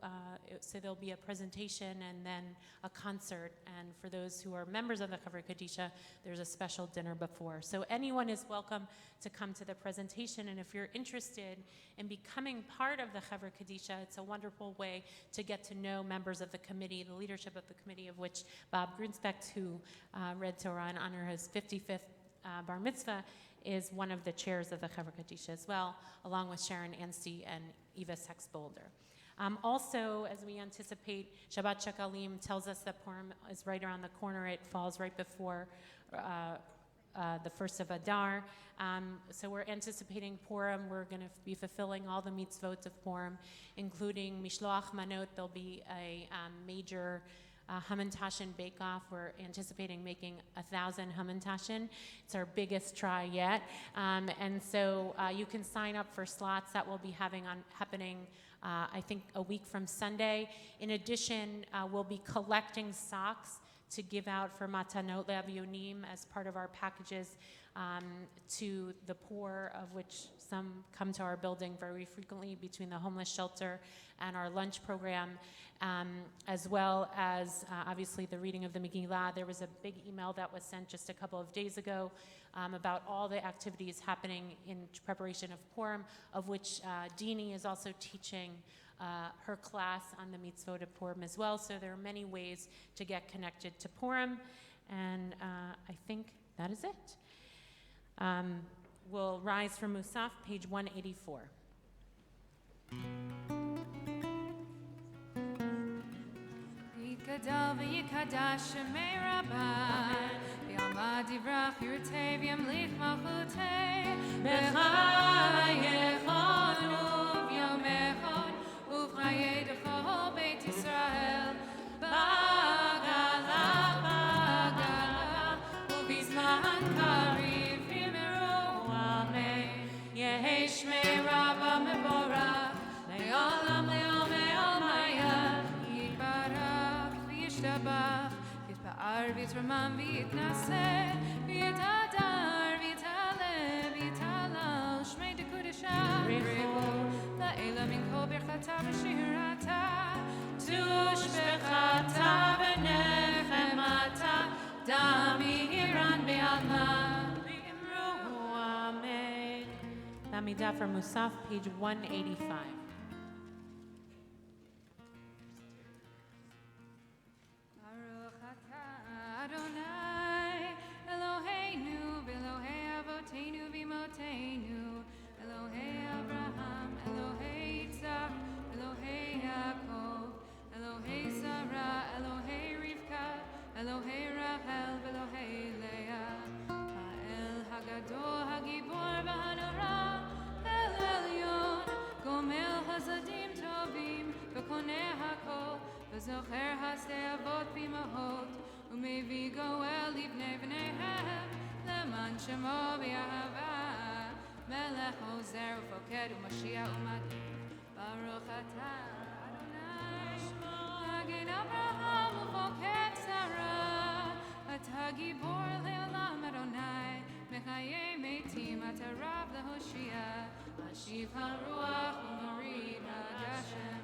so there'll be a presentation and then a concert. And for those who are members of the Chevra Kadisha, there's a special dinner before. So anyone is welcome to come to the presentation. And if you're interested in becoming part of the Chevra Kadisha, it's a wonderful way to get to know members of the committee, the leadership of the committee, of which Bob Grunspecht, who read Torah in honor of his 55th bar mitzvah, is one of the chairs of the Chevra Kadisha as well, along with Sharon Anstey and Eva Sex-Boulder. Also, as we anticipate, Shabbat Chuckling tells us that Purim is right around the corner. It falls right before the first of Adar. So we're anticipating Purim. We're going to be fulfilling all the mitzvot of Purim, including Mishloach Manot. There'll be a major Hamantashen bake-off. We're anticipating making 1,000 Hamantashen. It's our biggest try yet. And so you can sign up for slots that will be happening, I think, a week from Sunday. In addition, we'll be collecting socks to give out for Matanot Le'Avionim as part of our packages to the poor, of which some come to our building very frequently between the homeless shelter and our lunch program, as well as obviously the reading of the Megillah. There was a big email that was sent just a couple of days ago about all the activities happening in preparation of Purim, of which Dini is also teaching her class on the mitzvot of Purim as well. So there are many ways to get connected to Purim, and I think that is it. We'll rise from Musaf, page 184. Yikadal v'yikadash shemei Rabbi V'yamad yivrach yurtei v'yamlich malchutei B'chayechonu v'yomechon Uv'chayedecho Beit Yisrael B'gala b'gala Uv'izman kariv v'yimeru Amen Yehi shmei Rabba mevorach Le'olam le'omei almayah Yitpa'ar v'yitramam v'yitnaseh v'yitadar v'yitaleh v'yitalal Shmei dekudesha rechu la'ela min kol birchata v'shirata tushbechata v'nechemata dam yiran be'alma v'yimru Amen. Lamidah from Musaf, page 185. Adonai, Eloheinu, Elohei Avotenu, V'imotenu, Elohei Abraham, Elohei Yitzhak, Elohei Yaakov, Elohei Sarah, Elohei Rivka, Elohei Rachel, Elohei Leah, Ha'el Hagadol, Hagibor, V'hanora, El Elyon, Gomel Shemo b'Yahava, Melech Ozer u'Foked u'Mashiach u'Magen. Baruch atah Adonai, Magen Avraham u'Foked Sarah, atah Gibor le'olam Adonai, Mechayei Meitim atah Rav le'Hoshia, Ashiv haruach u'Morid ha'Gashem,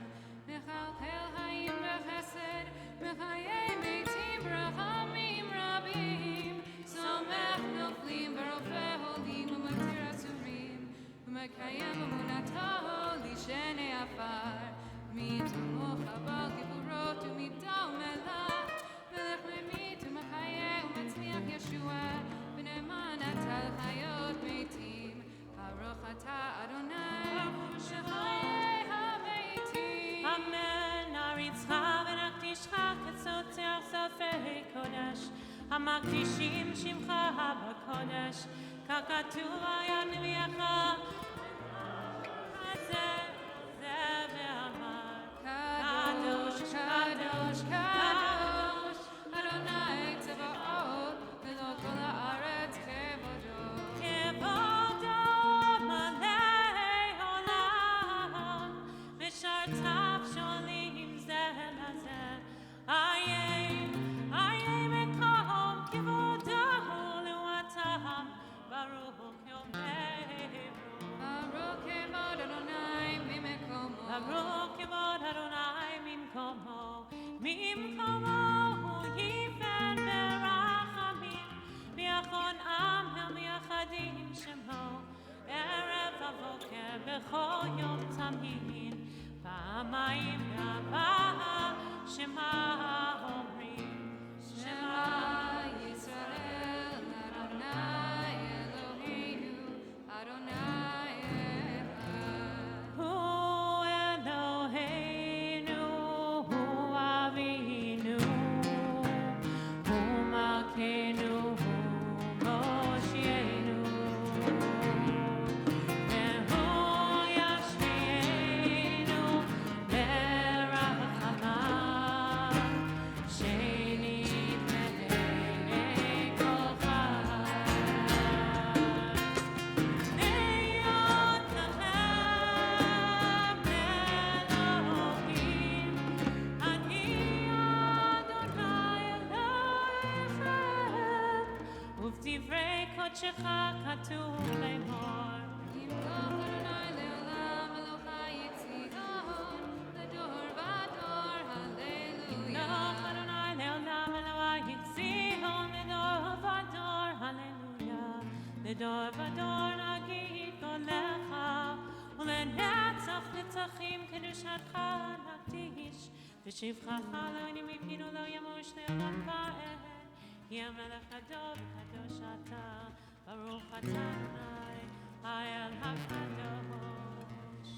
Mechalchel hayim b'Chesed, Mechayei Meitim b'Rachamim Rabim, Somech noflim v'Rofeh holim u'Matir asurim, u'Mekayem emunato lishenei afar, mitomo chabal gevurot u'mito melach, melech memit u'Mechayeh u'Matzliach Yeshua, v'ne'eman atah l'chayot meitim, Baruch atah Adonai, shechayei ha'meitim. Amen. Aritzcha v'nakdishcha ketzotzach safei kodesh, המקדישים שמך בקודש, ככתוב היה נביאך, זה ואמר, קדוש, קדוש, קדוש, אדוני צבאות, ולא כל הארץ כבודו. כבודו מלא עולם, משרתיו שואלים זה לזה, Baruch kevod Adonai mimkomo, mimkomo hu yifen berachamim, v'yachon am hel miyachadim shemo, erev v'voker b'chol yom tamhin, פעמיים רבה shema omrim, shema Yisrael Adonai Eloheinu Adonai echad. Hu Eloheinu Hu Avinu Hu Malkeinu Hu Moshienu Vehu Yashvienu Berachamav Shenit Me'enei Kol Chai Eyot Lachem Elohim Ani Adonai Elohechem ובדברי קודשך כתוב לאמור ימלוך אדוני לעולם אלוהי ציון לדור ודור הללויה ימלוך אדוני לעולם אלוהי ציון לדור ודור הללויה לדור ודור נגיד קולך ולנצח נצחים קדושתך נקדיש ושבחך לא מפינו לא ימוש לעולם ועד כי המלך הדור וקדוש אתה, ברוך אתה אדוני, האל הקדוש.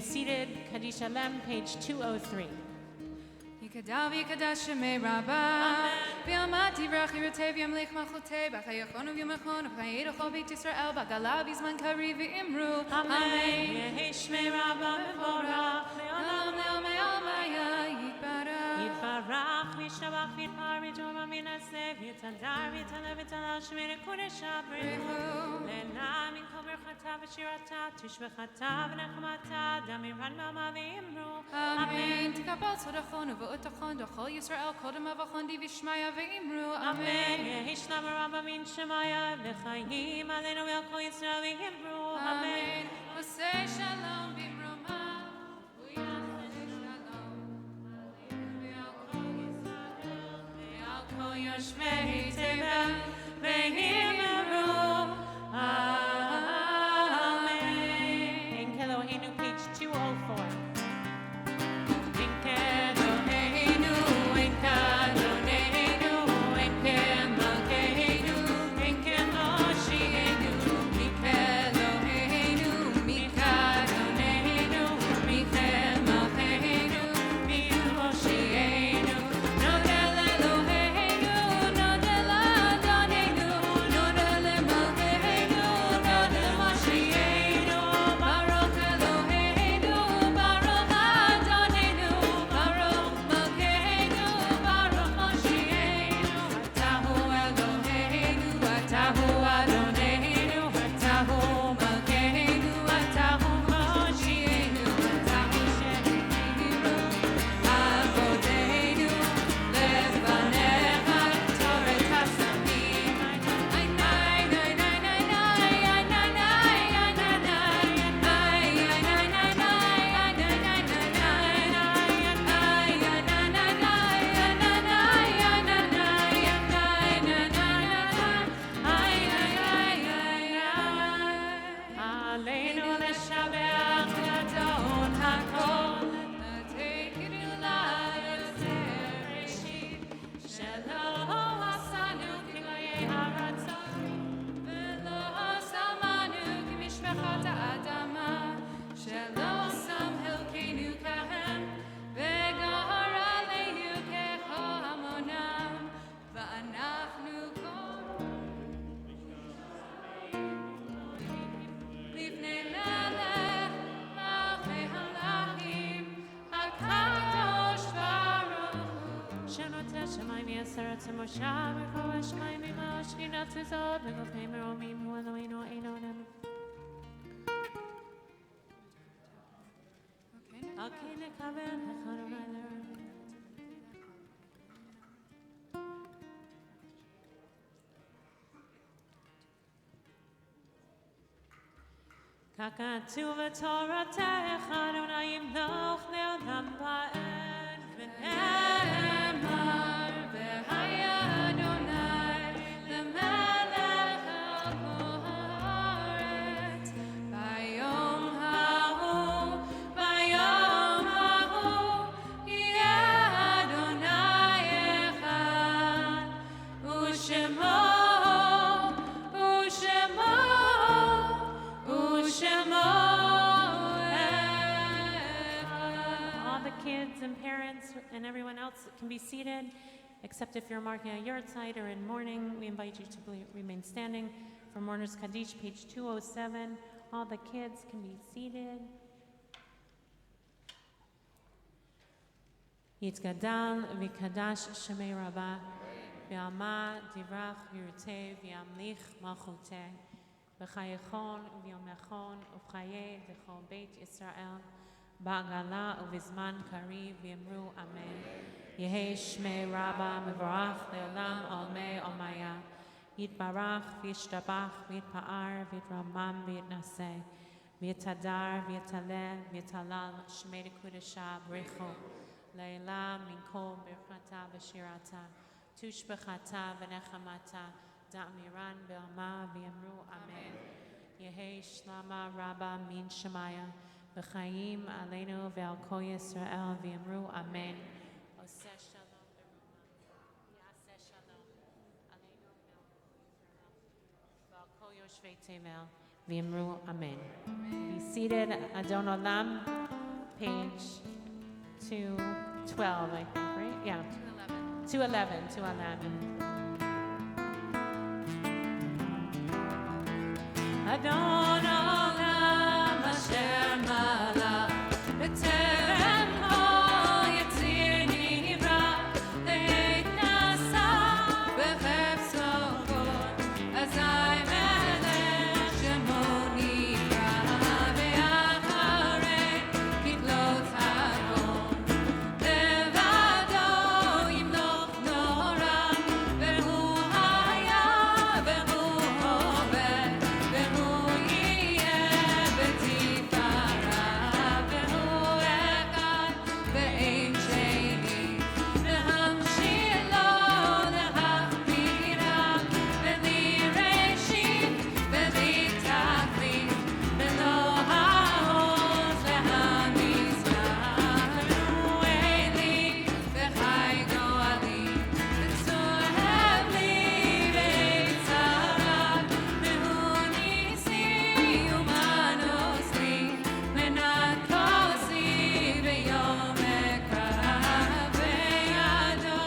be seated. Kaddish Alem, page 203. Yikadav yikadash shemei Rabbi V'yamad yivrach yirutev yamlich malchutei B'chayachon u'vyamachon B'chayei l'chol beit Yisrael B'gala b'zman kari v'imru Amen. Yehi shmei Rabba mevorach Le'olam le'omei almaya yitbarach Yitbarach v'yishabach v'yitpar v'yitrom v'yinaseh v'yitadar v'yitaleh v'yitalal shmei l'kodesh ha'brichu Le'na min kol berchata v'shirata Tishbechata v'nechamata Damiran ma'ama v'imru Amen Tikabal tzodachon u'v'utachon D'chol Yisrael kodem avachon di v'shmaya v'imru Amen. Yehi shlam Rabba min shemaya V'chayim aleinu ve'al kol Yisrael v'yimru Amen. Oseh shalom b'imroma U'yaseh shalom Ve'al kol yoshvei tevel v'yimru Amen. In Keloheinu, page 204. Kakatu v'Torah te'ech Adonai yimloch le'olam va'ed v'ne'emar v'haya Adonai le'melech al haaretz bayom hahu yeh Adonai echad u'shemo all the kids and parents and everyone else can be seated, except if you're marking a yard site or in mourning. We invite you to remain standing for Mourners Kaddish, page 207. All the kids can be seated. Yitgadal v'kadash shemei Rabba v'yama divrach v'yurtei v'yamlich malchutei v'chayechon v'yomechon v'chayei d'chol beit Yisrael ba'gala uvizman kari v'yimru amen. Yehei shmei Rabba mevorach le'olam olmei olmaya yitbarach v'yishtabach v'yitpa'ar v'yitramam v'yitnaseh v'yitadar v'yitaleh v'yitalal shmei d'kudesha b'richu Leila minkol birchata v'shirata tushbechata v'nechamata da'miran be'alma v'yamru amen. Yehei shlama rabba min shemaya v'chayim aleinu ve'al kol Yisrael v'yamru amen. Oseh shalom b'ruma yaseh shalom aleinu ve'al kol Yisrael ve'al kol yoshvei tevel V'imru amen. Be seated. Adon Olam, page 212, I think, right? Yeah. 211. 211. Adon Olam asher malach b'terem kol yitzir nivra le'et nasa b'chefso kol azai melech shemo nivra ve'acharei kitloth hagon levado yimloch nora ve'hu haya ve'hu hoveh ve'hu yeh b'tifara ve'hu echad ve'ein sheni להמשיל לו להחמירה בלי ראשית בלי תכלית ולא העוז להמזרח הוא אלי וחי גואלי בצור הבלי ויצרה והוא ניסי ומנוס לי מנת כוסי ביום אקרא בידו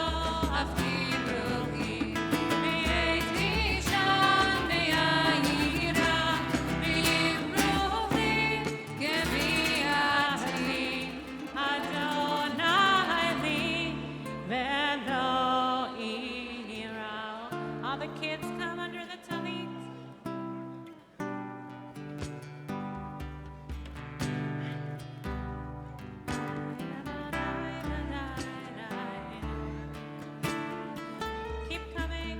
אפתיל רוחי בעת אישה ויעירה ויברוך לי גביעתי אדוני לי ולא ייראו. All the kids come under the talit. Keep coming.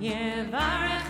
Yevarech